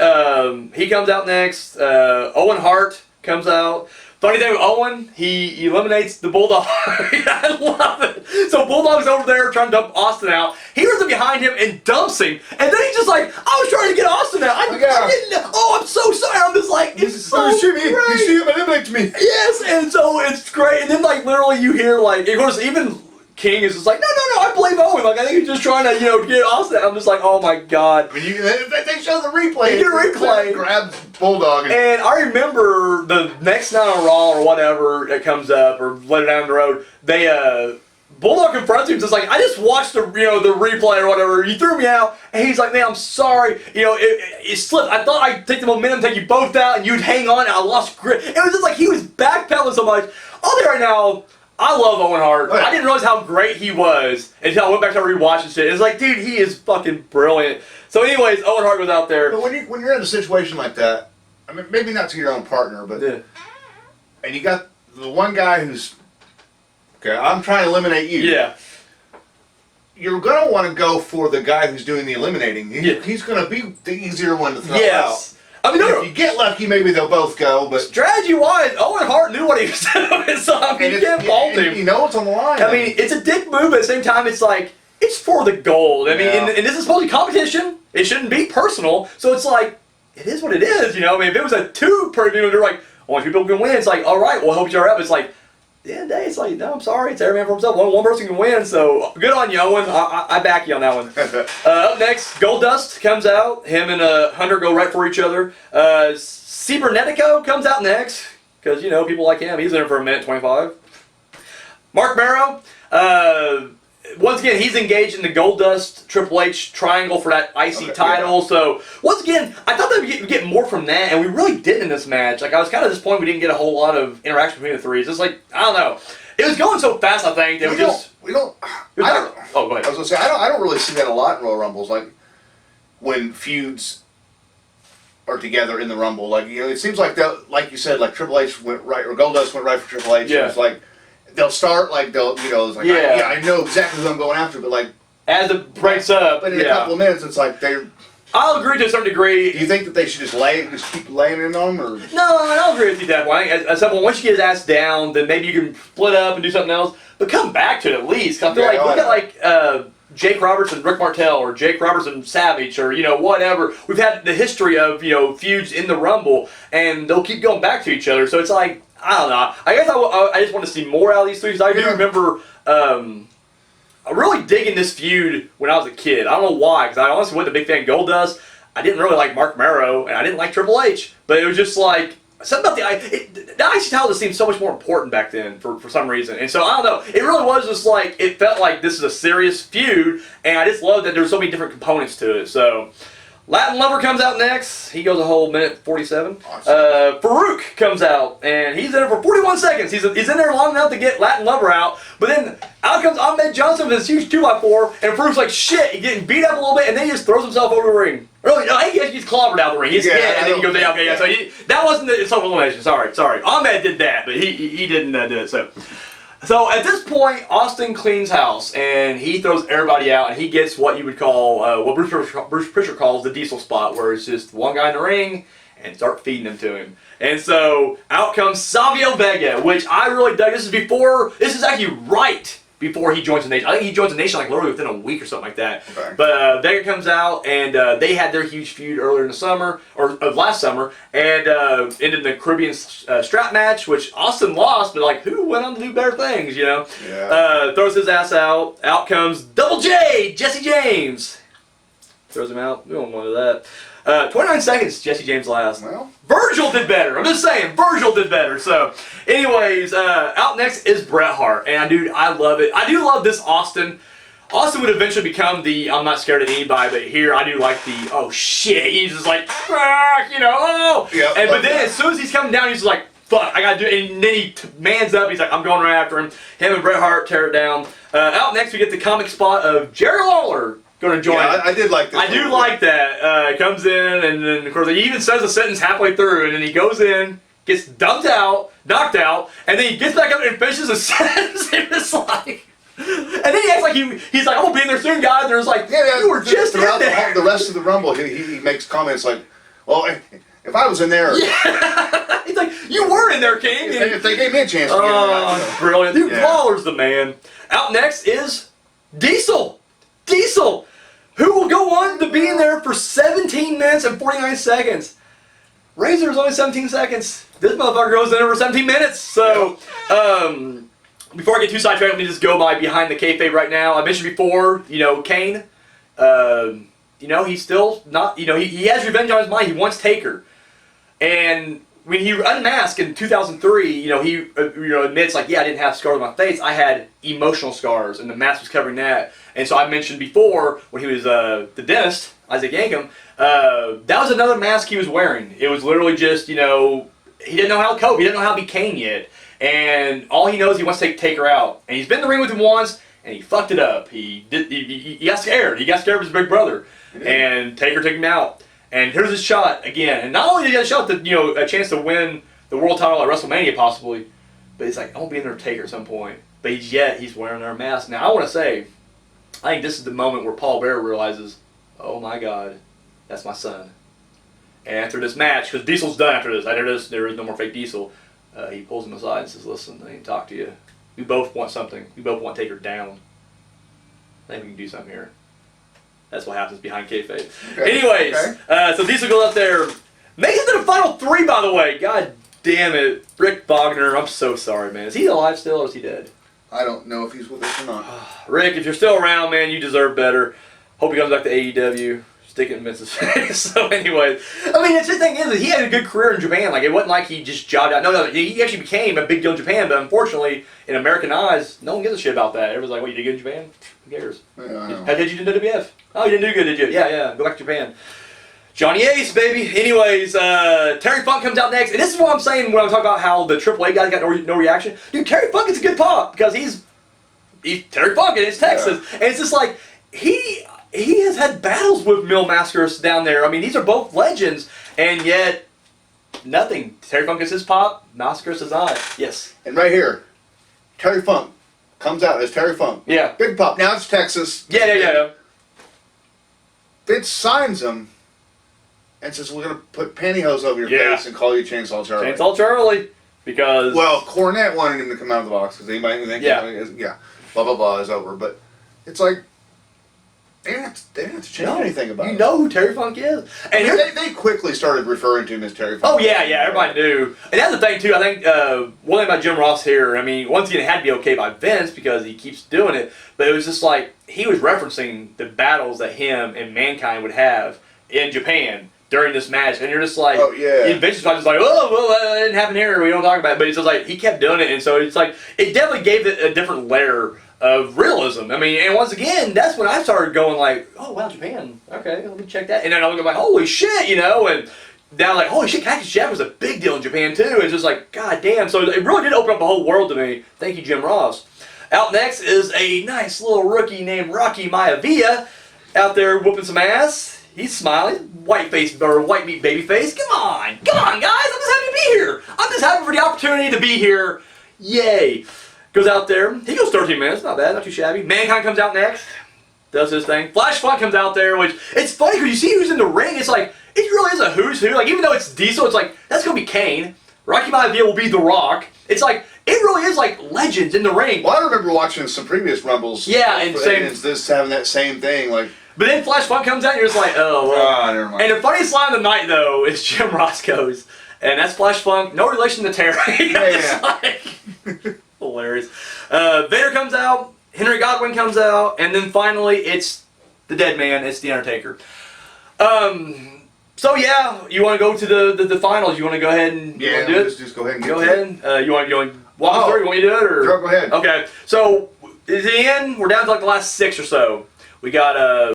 He comes out next. Owen Hart comes out. Funny thing with Owen, he eliminates the Bulldog. I love it. So Bulldog's over there trying to dump Austin out. He runs up behind him and dumps him. And then he's just like, I was trying to get Austin out. I didn't know. Oh, I'm so sorry. I'm just like, it's so great. You see him eliminate me. Yes, and so it's great. And then like literally you hear like, of course, even King is just like, no, I blame Owen. Like, I think he's just trying to, get Austin. I'm just like, oh my God. When they show the replay. You get a replay. Grabs Bulldog. And I remember the next night on Raw or whatever that comes up, or later down the road, Bulldog confronts him, just like, I just watched the replay or whatever. You threw me out, and he's like, man, I'm sorry. It slipped. I thought I'd take the momentum, take you both out, and you'd hang on, and I lost grip. It was just like he was backpedaling so much. I'll tell you right now, I love Owen Hart. I didn't realize how great he was until I went back to rewatch and shit. It's like, dude, he is fucking brilliant. So anyways, Owen Hart goes out there. But when you're in a situation like that, I mean, maybe not to your own partner, but and you got the one guy who's, okay, I'm trying to eliminate you. Yeah. You're going to want to go for the guy who's doing the eliminating. He's going to be the easier one to throw out. I mean, if you get lucky, maybe they'll both go. But strategy-wise, Owen Hart knew what he was doing, so you can't fault him. You know what's on the line. I mean, it's a dick move, but at the same time, it's like, it's for the gold. I mean, and this is supposed to be competition. It shouldn't be personal. So it's like, it is what it is, I mean, if it was a two-person, they're like, only people can win. It's like, all right, well, I hope you're up. It's like, at the end of the day, it's like, no, I'm sorry. It's every man for himself. One person can win, so good on you, Owen. I back you on that one. Up next, Goldust comes out. Him and Hunter go right for each other. Cibernetico comes out next, because, people like him. He's in there for a minute 25. Mark Marrow. Once again, he's engaged in the Goldust Triple H triangle for that IC title. Yeah. So, once again, I thought that we'd get more from that, and we really didn't in this match. Like, I was kind of disappointed we didn't get a whole lot of interaction between the three. It's just like, I don't know. It was going so fast, I think. That oh, go ahead. I was going to say, I don't really see that a lot in Royal Rumbles. Like, when feuds are together in the Rumble. Like, it seems like, like you said, like Triple H went right, or Goldust went right for Triple H. Yeah. It's like, they'll start, like, it's like, I know exactly who I'm going after, but, like, as it breaks up, but in a couple of minutes, it's like I'll agree to a certain degree. Do you think that they should just keep laying in on them, or? No, I'll agree with you that way. At some point, once you get his ass down, then maybe you can split up and do something else, but come back to it at least. I feel like look at like Jake Roberts and Rick Martel, or Jake Roberts and Savage, or whatever. We've had the history of feuds in the Rumble, and they'll keep going back to each other. So it's like, I don't know. I guess I just want to see more out of these three. Because I do remember really digging this feud when I was a kid. I don't know why, because I honestly wasn't a big fan of Goldust. I didn't really like Mark Marrow, and I didn't like Triple H. But it was just like, something about the IC title just seemed so much more important back then for some reason. And so, I don't know. It really was just like, it felt like this is a serious feud, and I just love that there's so many different components to it. So, Latin Lover comes out next. He goes a whole minute 47. Awesome. Farouk comes out, and he's in there for 41 seconds. He's in there long enough to get Latin Lover out, but then out comes Ahmed Johnson with his huge 2x4, and Farouk's like, shit, he's getting beat up a little bit, and then he just throws himself over the ring. Really? No, he gets clobbered out the ring. He's dead, and then he goes down. Okay, yeah. So that wasn't the self-elimination. Sorry. Ahmed did that, but he didn't do it. So at this point, Austin cleans house, and he throws everybody out, and he gets what you would call, what Bruce Prichard calls the diesel spot, where it's just one guy in the ring, and start feeding them to him. And so out comes Savio Vega, which I really dug. This is actually right before he joins the Nation. I think he joins the Nation like literally within a week or something like that. Okay. But Vega comes out, and they had their huge feud earlier in the summer, or last summer, and ended the Caribbean strap match, which Austin lost, but like, who went on to do better things, you know? Yeah. Throws his ass out. Out comes Double J, Jesse James. Throws him out. We don't want to do that. 29 seconds, Jesse James last. Well, Virgil did better. I'm just saying, Virgil did better. So, anyways, out next is Bret Hart. And, dude, I love it. I do love this Austin. Austin would eventually become the I'm not scared of anybody, but here I do like the, oh, shit. He's just like, fuck, you know, oh. Yeah, But then as soon as he's coming down, he's just like, fuck, I got to do it. And then he mans up. He's like, I'm going right after him. Him and Bret Hart tear it down. Out next, we get the comic spot of Jerry Lawler. Going to join. Yeah, I did like this. I do like that. Comes in, and then of course he even says a sentence halfway through, and then he goes in, gets knocked out, and then he gets back up and finishes a sentence, and it's like, and then he acts like he's like, I'm gonna be in there soon, guys. And there's like, you were just in there. The rest of the Rumble, he makes comments like, well, if I was in there, yeah. He's like, you were in there, King. If they gave me a chance. Oh, brilliant! Dude, Lawler's the man. Out next is Diesel. Who will go on to be in there for 17 minutes and 49 seconds. Razor's only 17 seconds. This motherfucker goes in there for 17 minutes. So, before I get too sidetracked, let me just go by behind the kayfabe right now. I mentioned before, Kane. He's still not, he has revenge on his mind. He wants Taker. And when he unmasked in 2003, he admits like, yeah, I didn't have scars on my face. I had emotional scars, and the mask was covering that. And so I mentioned before when he was the dentist, Isaac Yankem, that was another mask he was wearing. It was literally just, he didn't know how to cope. He didn't know how to be Kane yet. And all he knows, he wants to take Taker out. And he's been in the ring with him once, and he fucked it up. He got scared. He got scared of his big brother. And Taker took him out. And here's his shot again. And not only did he get a shot, a chance to win the world title at WrestleMania possibly, but he's like, I won't be in there to Taker at some point. But he's wearing their mask. Now I want to say, I think this is the moment where Paul Bearer realizes, oh my God, that's my son. And after this match, because Diesel's done after this, there is no more fake Diesel, he pulls him aside and says, listen, I need to talk to you. We both want something. We both want Taker down. I think we can do something here. That's what happens behind kayfabe. Okay. Anyways, so Diesel goes up there. Makes it to the final three, by the way. God damn it. Rick Bogner, I'm so sorry, man. Is he alive still or is he dead? I don't know if he's with us or not. Rick, if you're still around, man, you deserve better. Hope he comes back to AEW. Stick it in Vince's face. So anyway, I mean, the thing is, he had a good career in Japan. Like, it wasn't like he just jobbed out. No, he actually became a big deal in Japan, but unfortunately, in American eyes, no one gives a shit about that. Everyone's like, what, you did good in Japan? Who cares? Yeah, I know. How did you do WWF? Oh, you didn't do good, did you? Yeah, go back to Japan. Johnny Ace, baby. Anyways, Terry Funk comes out next. And this is what I'm saying when I'm talking about how the AAA guys got no reaction. Dude, Terry Funk is a good pop because he's Terry Funk and it's Texas. Yeah. And it's just like, he has had battles with Mil Mascaras down there. I mean, these are both legends. And yet, nothing. Terry Funk is his pop. Mascaras is not. Yes. And right here, Terry Funk comes out as Terry Funk. Yeah. Big pop. Now it's Texas. Yeah. Vince signs him and says, we're going to put pantyhose over your face and call you Chainsaw Charlie. Chainsaw Charlie. Because... Well, Cornette wanted him to come out of the box because anybody think blah, blah, blah is over. But it's like, they didn't have to change anything about it. You know who Terry Funk is. And they quickly started referring to him as Terry Funk. Oh, yeah, everybody knew. And that's the thing, too. I think one thing about Jim Ross here, I mean, once again, it had to be okay by Vince because he keeps doing it, but it was just like he was referencing the battles that him and Mankind would have in Japan during this match, and you're just like, oh yeah, Vince is just like, oh, well, it didn't happen here, we don't talk about it, but it's just like, he kept doing it, and so it's like, it definitely gave it a different layer of realism. I mean, and once again, that's when I started going like, oh wow, Japan, okay, let me check that, and then I look at like, holy shit, you know, and now like, holy shit, Cactus Jack was a big deal in Japan too. It's just like, god damn, so it really did open up the whole world to me. Thank you, Jim Ross. Out next is a nice little rookie named Rocky Maivia, out there whooping some ass. He's smiling, white face or white meat baby face. Come on guys, I'm just happy to be here. I'm just happy for the opportunity to be here. Yay. Goes out there, he goes 13 minutes, not bad, not too shabby. Mankind comes out next, does his thing. Flash Funk comes out there, which, it's funny because you see who's in the ring, it's like, it really is a who's who. Like, even though it's Diesel, it's like, that's gonna be Kane. Rocky Maivia will be The Rock. It's like, it really is like legends in the ring. Well, I remember watching some previous Rumbles. Yeah, and same. It's this having that same thing, like. But then Flash Funk comes out and you're just like, oh, well. Never mind. And the funniest line of the night, though, is Jim Roscoe's. And that's Flash Funk, no relation to Terry. It's like, hilarious. Vader comes out, Henry Godwinn comes out, and then finally it's the dead man, it's the Undertaker. So yeah, you want to go to the finals? You want to go ahead and do it? Just go ahead and go ahead. You want to walk us through? You want me to do it or? Go ahead. Okay. So at the end, we're down to like the last 6 or so. We got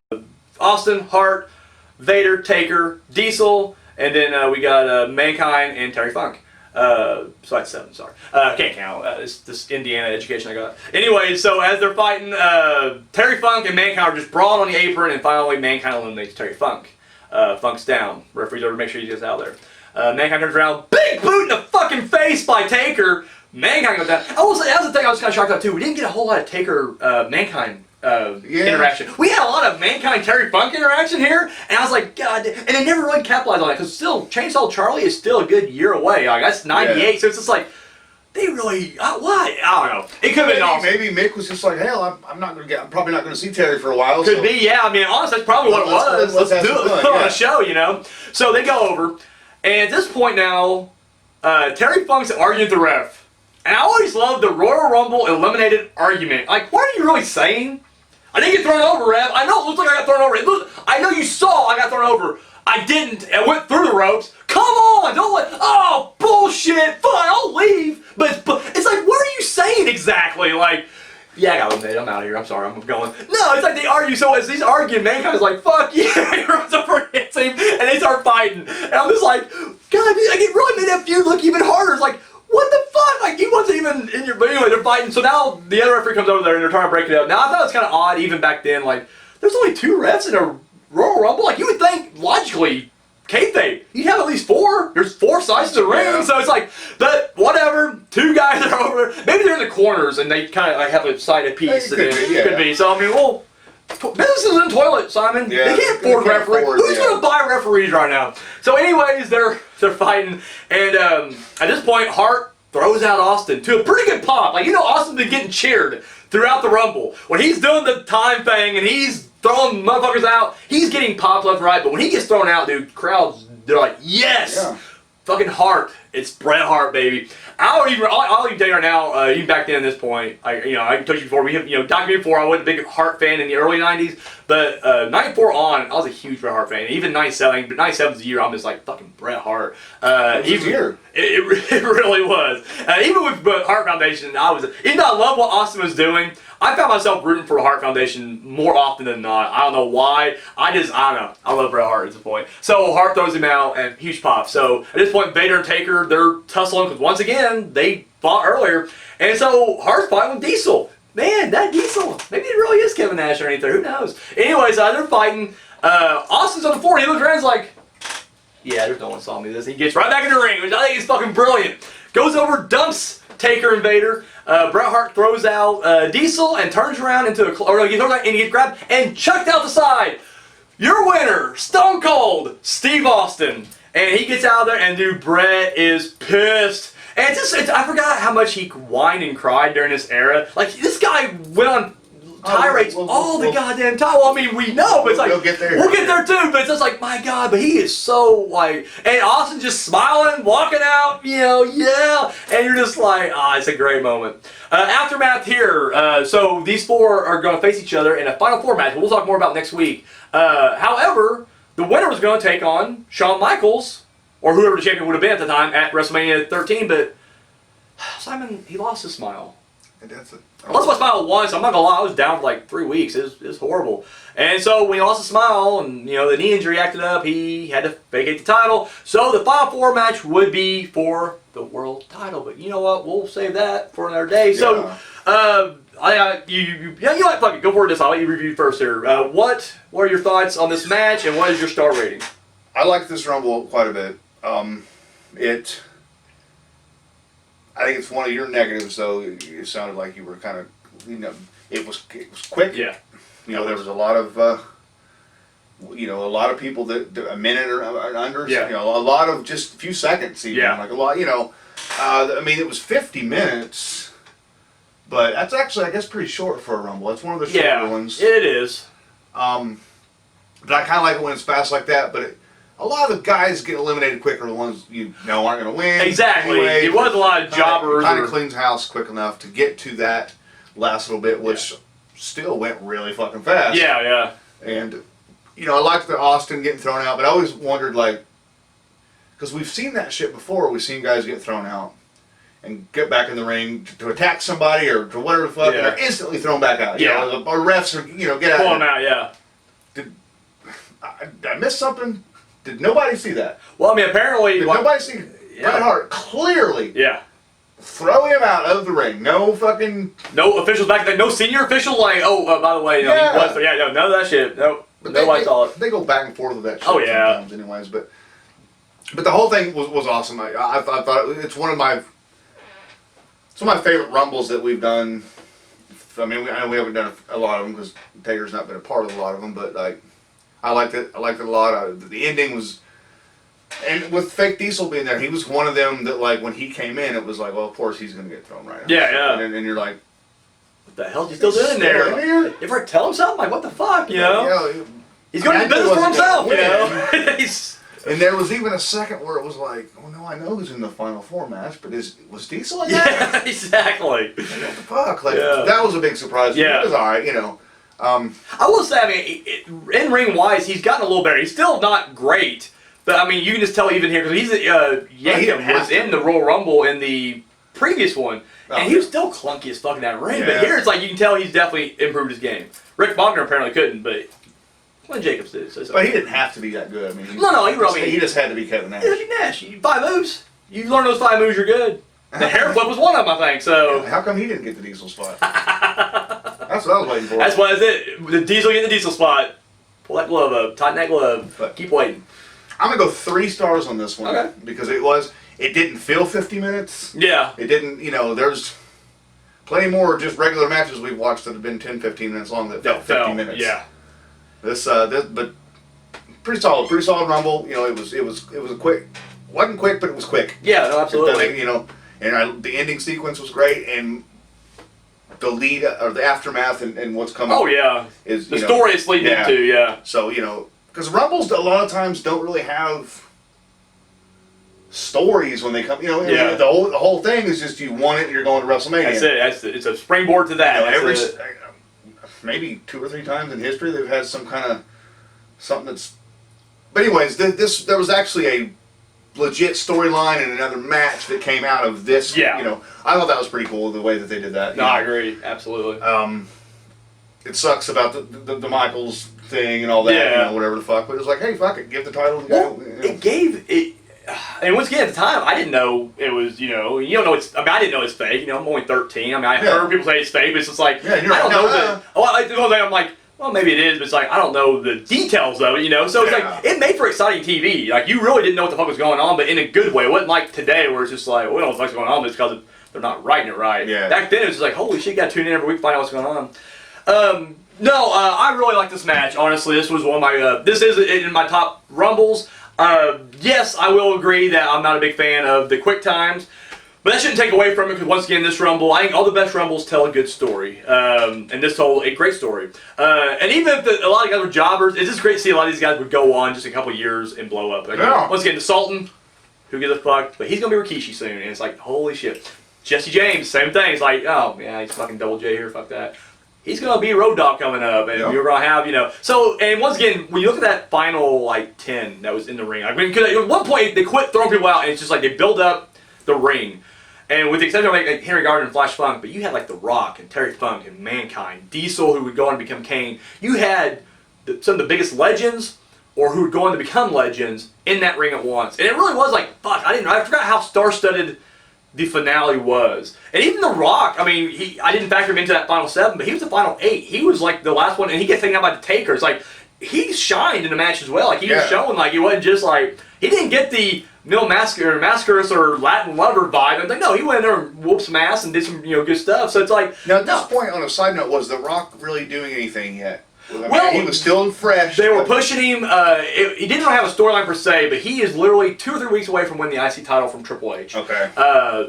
Austin, Hart, Vader, Taker, Diesel, and then we got Mankind and Terry Funk. So that's 7. Sorry, can't count. It's this Indiana education I got. Anyway, so as they're fighting, Terry Funk and Mankind are just brawling on the apron, and finally Mankind eliminates Terry Funk. Funk's down. Referee's over to make sure he gets out there. Mankind turns around, big boot in the fucking face by Taker. Mankind goes down. I will say, that was the thing I was kind of shocked about too. We didn't get a whole lot of Taker Mankind interaction. We had a lot of Mankind Terry Funk interaction here, and I was like, God, and they never really capitalized on it because still Chainsaw Charlie is still a good year away. Like that's 98, so it's just like. They really, what? I don't know. It could have been awesome. Maybe Mick was just like, hell, I'm probably not going to see Terry for a while. Could be, yeah. I mean, honestly, that's probably what it was. Let's do it. Put on a show, you know. So they go over, and at this point now, Terry Funk's arguing with the ref, and I always loved the Royal Rumble eliminated argument. Like, what are you really saying? I didn't get thrown over, ref. I know it looks like I got thrown over. I know you saw I got thrown over. I didn't. I went through the ropes. Come on, don't let. Oh, bullshit. Fine, I'll leave. But it's like, what are you saying exactly? Like, yeah, I got eliminated. I'm out of here. I'm sorry. I'm going. No, it's like they argue. So as he's arguing, Mankind's like, fuck yeah. He runs over and hits him, and they start fighting. And I'm just like, God, like, it really made that feud look even harder. It's like, what the fuck? Like, he wasn't even in your. But anyway, they're fighting. So now the other referee comes over there and they're trying to break it up. Now I thought it was kind of odd, even back then. Like, there's only 2 refs in a Royal Rumble. Like, you would think logically. Kayfabe, you'd have at least 4. There's 4 sides to the ring, so it's like, but whatever. 2 guys are over. Maybe they're in the corners and they kind of like have a side of piece. Could be. So I mean, well, business is in the toilet, Simon. Yeah, they can't afford referees. Who's gonna buy referees right now? So, anyways, they're fighting, and at this point, Hart throws out Austin to a pretty good pop. Like, you know, Austin's been getting cheered throughout the Rumble when he's doing the time thing and he's throwing motherfuckers out. He's getting popped left and right, but when he gets thrown out, dude, crowds, they're like, yes! Yeah. Fucking Hart. It's Bret Hart, baby. I'll even tell you right now, even back then at this point, I told you before, we have, documented before, I wasn't a big Hart fan in the early 90s, but 94 on, I was a huge Bret Hart fan. Even 97, but 97's the year I'm just like, fucking Bret Hart. Year. It really was. Even with Hart Foundation, even though I love what Austin was doing, I found myself rooting for the Hart Foundation more often than not. I don't know why. I don't know. I love Bret Hart at this point. So Hart throws him out and huge pop. So at this point, Vader and Taker, they're tussling because once again, they fought earlier. And so Hart's fighting with Diesel. Man, that Diesel. Maybe it really is Kevin Nash underneath there. Who knows? Anyways, they're fighting. Austin's on the floor. He looks around and is like, yeah, there's no one saw me this. He gets right back in the ring, which I think is fucking brilliant. Goes over, dumps Taker and Vader. Bret Hart throws out Diesel and turns around into he throws out and he gets grabbed and chucked out the side. Your winner, Stone Cold Steve Austin. And he gets out of there and dude, Bret is pissed. And I forgot how much he whined and cried during this era. Like, this guy went on tirades all the goddamn time. Well, I mean, we know, but it's like, we'll get there. We'll get there too, but it's just like, my God, but he is so like, and Austin just smiling, walking out, yeah, and you're just like, it's a great moment. Aftermath here, so these 4 are going to face each other in a Final 4 match, we'll talk more about next week. However, the winner was going to take on Shawn Michaels, or whoever the champion would have been at the time at WrestleMania 13, but Simon, he lost his smile. And that's it. I lost my smile once. I'm not gonna lie, I was down for like 3 weeks. It was horrible. And so when he lost his smile and the knee injury acted up, he had to vacate the title. So the Final Four match would be for the world title. But you know what? We'll save that for another day. Yeah. So you know what? Fuck it. Go for it. I'll let you review first here. What are your thoughts on this match, and what is your star rating? I like this Rumble quite a bit. I think it's one of your negatives, though. It sounded like you were kind of, it was quick. Yeah. There was a lot of, a lot of people that a minute or under. Yeah. A lot of just a few seconds even. Yeah. Like a lot. It was 50 minutes, but that's actually, I guess, pretty short for a Rumble. It's one of the shorter ones. It is. But I kind of like it when it's fast like that. But a lot of the guys get eliminated quicker, the ones aren't going to win. Exactly. Anyway, it was a lot of jobbers. Kind of cleans house quick enough to get to that last little bit, which still went really fucking fast. Yeah. And, I liked the Austin getting thrown out, but I always wondered, because we've seen that shit before. We've seen guys get thrown out and get back in the ring to attack somebody or to whatever the fuck, and they're instantly thrown back out. Or refs are, get out. Pull them out, yeah. Did I miss something? Did nobody see that? Well, I mean, apparently... Did nobody see Bret Hart clearly throw him out of the ring? No fucking... No officials back there. No senior official by the way, he was... none of that shit. No, nobody saw it. They go back and forth with that shit sometimes anyways. But the whole thing was awesome. I thought it's one of my favorite Rumbles that we've done. I mean, I know we haven't done a lot of them because Taker's not been a part of a lot of them, but I liked it. I liked it a lot. The ending was, and with Fake Diesel being there, he was one of them that when he came in, it was like, well, of course he's gonna get thrown right out. Yeah. And you're like, what the hell is he still doing there? You ever tell him something? Like, what the fuck? He's going to do business for himself. And there was even a second where it was like, oh no, I know who's in the Final Four match, but was Diesel in that? Yeah, exactly. What the fuck? That was a big surprise. Yeah. It was alright, I will say, I mean, in ring wise, he's gotten a little better. He's still not great, but I mean, you can just tell even here because he's Yankum was in the Royal Rumble in the previous one, and he was still clunky as fuck in that ring. But here it's like you can tell he's definitely improved his game. Rick Bogner apparently couldn't, but Glenn Jacobs did. So but he didn't have to be that good. I mean, he just had to be Kevin Nash. Yeah, be Nash. 5 moves. You learn those 5 moves, you're good. The hair flip was one of them, I think. So how come he didn't get the Diesel spot? That's what I was waiting for. That's what it. The Diesel getting the Diesel spot. Pull that glove up. Tighten that glove. But keep waiting. I'm gonna go 3 stars on this one because it didn't feel 50 minutes. Yeah. It didn't. There's plenty more just regular matches we've watched that have been 10, 15 minutes long that felt 50 minutes. Yeah. This but pretty solid Rumble. It was a quick. Wasn't quick, but it was quick. Yeah, no, absolutely. And the ending sequence was great, and the lead or the aftermath and what's coming. Oh yeah, is the story it's leading into. Yeah. So because Rumbles a lot of times don't really have stories when they come. The whole thing is just you won it, and you're going to WrestleMania. That's it. It's a springboard to that. Maybe 2 or 3 times in history they've had some kind of something that's. But anyways, there was actually a legit storyline and another match that came out of this. Yeah. I thought that was pretty cool the way that they did that. No, I agree absolutely. It sucks about the Michaels thing and all that. Yeah. Whatever the fuck. But it was like, hey, fuck it, give the title. Well, it gave it. And once again, at the time, I didn't know it was, you don't know it's, I didn't know it's fake, I'm only 13. I mean, I heard people say it's fake, but it's just like, I don't know that. I'm like, well, maybe it is, but it's like, I don't know the details of it, So it's like, it made for exciting TV. Like, you really didn't know what the fuck was going on, but in a good way. It wasn't like today where it's just like, we don't know what the fuck's going on, but it's because they're not writing it right. Yeah. Back then, it was just like, holy shit, you gotta tune in every week to find out what's going on. I really like this match, honestly. This was one of my, this is in my top Rumbles. Yes, I will agree that I'm not a big fan of the quick times, but that shouldn't take away from it because once again, this Rumble, I think all the best Rumbles tell a good story, and this told a great story. And even if a lot of guys were jobbers, it's just great to see a lot of these guys would go on just a couple years and blow up. Once again, the Sultan, who gives a fuck, but he's gonna be Rikishi soon, and it's like, holy shit. Jesse James, same thing. It's like, oh yeah, he's fucking Double J here, fuck that. he's going to be Road Dogg coming up, and you're going to have, So, and once again, when you look at that final, 10 that was in the ring, because at one point, they quit throwing people out, and it's just they build up the ring. And with the exception of Henry Gardner and Flash Funk, but you had The Rock and Terry Funk and Mankind, Diesel, who would go on to become Kane. You had some of the biggest legends, or who would go on to become legends, in that ring at once. And it really was fuck, I forgot how star-studded the finale was. And even The Rock, I didn't factor him into that final 7, but he was the final 8. He was the last one, and he gets taken out by the Taker. It's he shined in the match as well. He was showing he wasn't just he didn't get the Mil Mascaris or Latin Lover vibe. No, he went in there and whooped some ass and did some good stuff. So it's now at this point, on a side note, was The Rock really doing anything yet? He was still fresh. They were pushing him. He didn't have a storyline per se, but he is literally 2 or 3 weeks away from winning the IC title from Triple H. Okay.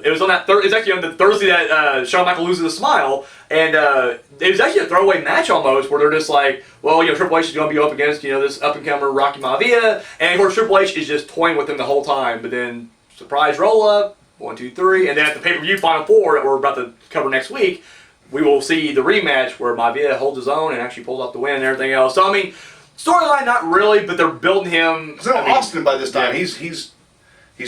It was on that. It's actually on the Thursday that Shawn Michaels loses the smile, and it was actually a throwaway match almost, where they're just Triple H is going to be up against this up and comer Rocky Maivia, and of course Triple H is just toying with him the whole time. But then surprise roll up, 1, 2, 3, and then at the pay-per-view Final 4 that we're about to cover next week, we will see the rematch where Maivia holds his own and actually pulls off the win and everything else. So storyline not really, but they're building him. So Austin by this time, he's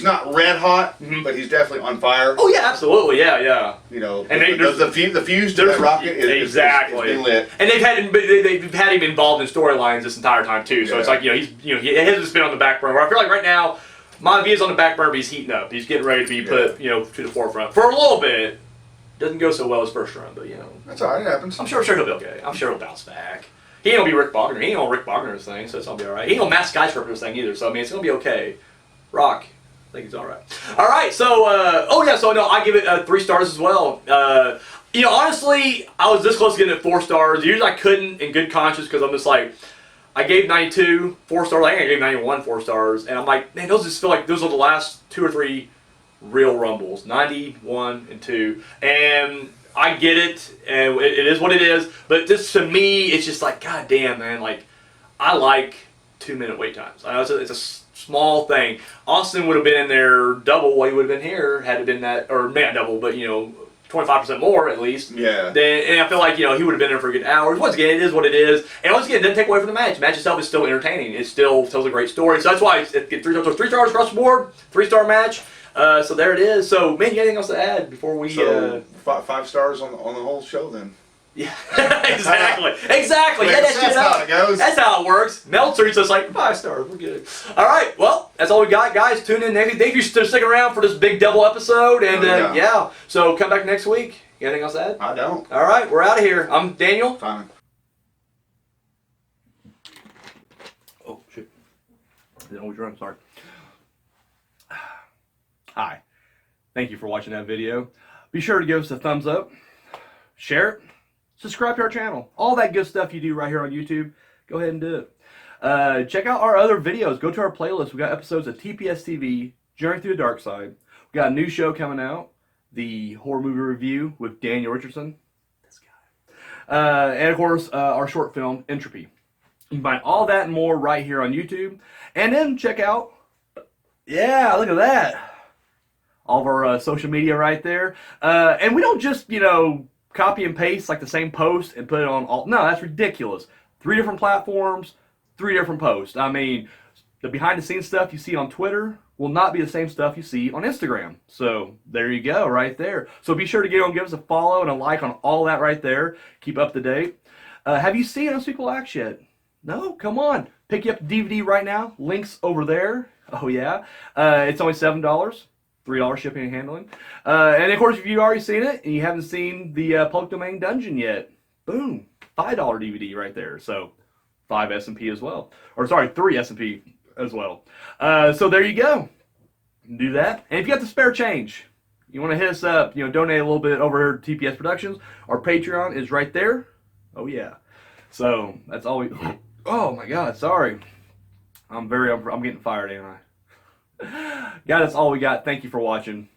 not red hot, but he's definitely on fire. Oh yeah, absolutely, yeah. And the fuse to that rocket is been lit. And they've had him involved in storylines this entire time too. So it's he hasn't been on the back burner. I feel right now, Maivia's on the back burner, but he's heating up. He's getting ready to be put to the forefront for a little bit. Doesn't go so well his first run, but that's all right. It happens. I'm sure he'll be okay. I'm sure he'll bounce back. He ain't gonna be Rick Bogner. He ain't gonna Rick Bogner this thing, so it's gonna be all right. He ain't gonna Matt Skyscraper this thing either. So it's gonna be okay. Rock, I think he's all right. All right. So I give it 3 stars as well. Honestly, I was this close to getting it 4 stars. Usually I couldn't in good conscience because I'm just I gave 92 4 stars. I think I gave 91 4 stars, and I'm man, those just feel like those are the last 2 or 3 real Rumbles, 91 and 2, and I get it, and it is what it is, but just to me, it's just god damn, man, I like 2-minute wait times. I know it's a small thing. Austin would have been in there double what he would have been here, had it been that, or not double, but 25% more at least. Yeah. And I feel he would have been there for a good hours. Once again, it is what it is. And once again, it doesn't take away from the match. The match itself is still entertaining. It still tells a great story. So that's why it gets 3 stars. So 3 stars across the board, 3-star match. So there it is. So, man, you got anything else to add before we... 5 stars on the whole show then. Yeah, exactly. Yeah, that's how it goes. That's how it works. Meltzer's just 5 stars. We're good. All right. Well, that's all we got, guys. Tune in next week. Thank you for sticking around for this big double episode. And so come back next week. You got anything else to add? I don't. All right. We're out of here. I'm Daniel. Fine. Oh, shit. Didn't always run. Sorry. Hi. Thank you for watching that video. Be sure to give us a thumbs up. Share it. Subscribe to our channel. All that good stuff you do right here on YouTube, go ahead and do it. Check out our other videos. Go to our playlist. We got episodes of TPS TV, Journey Through the Darkside. We got a new show coming out, the horror movie review with Daniel Richardson. This guy. And of course, our short film, Entropy. You can find all that and more right here on YouTube. And then check out, yeah, look at that. All of our social media right there. And we don't just, copy and paste the same post and put it on all. No, that's ridiculous. 3 different platforms, 3 different posts. The behind the scenes stuff you see on Twitter will not be the same stuff you see on Instagram. So there you go, right there. So be sure to get on, give us a follow and a like on all that right there. Keep up to date. Have you seen Unspeakable Acts yet? No? Come on. Pick you up the DVD right now. Links over there. Oh yeah. It's only $7. $3 shipping and handling. And of course, if you've already seen it and you haven't seen the Public Domain Dungeon yet, boom, $5 DVD right there. So 5 S&P as well. Or sorry, 3 S&P as well. So there you go. Do that. And if you got the spare change, you want to hit us up, donate a little bit over here to TPS Productions. Our Patreon is right there. Oh yeah. So that's all we... Oh my God, sorry. I'm getting fired, ain't I? Yeah, that's all we got. Thank you for watching.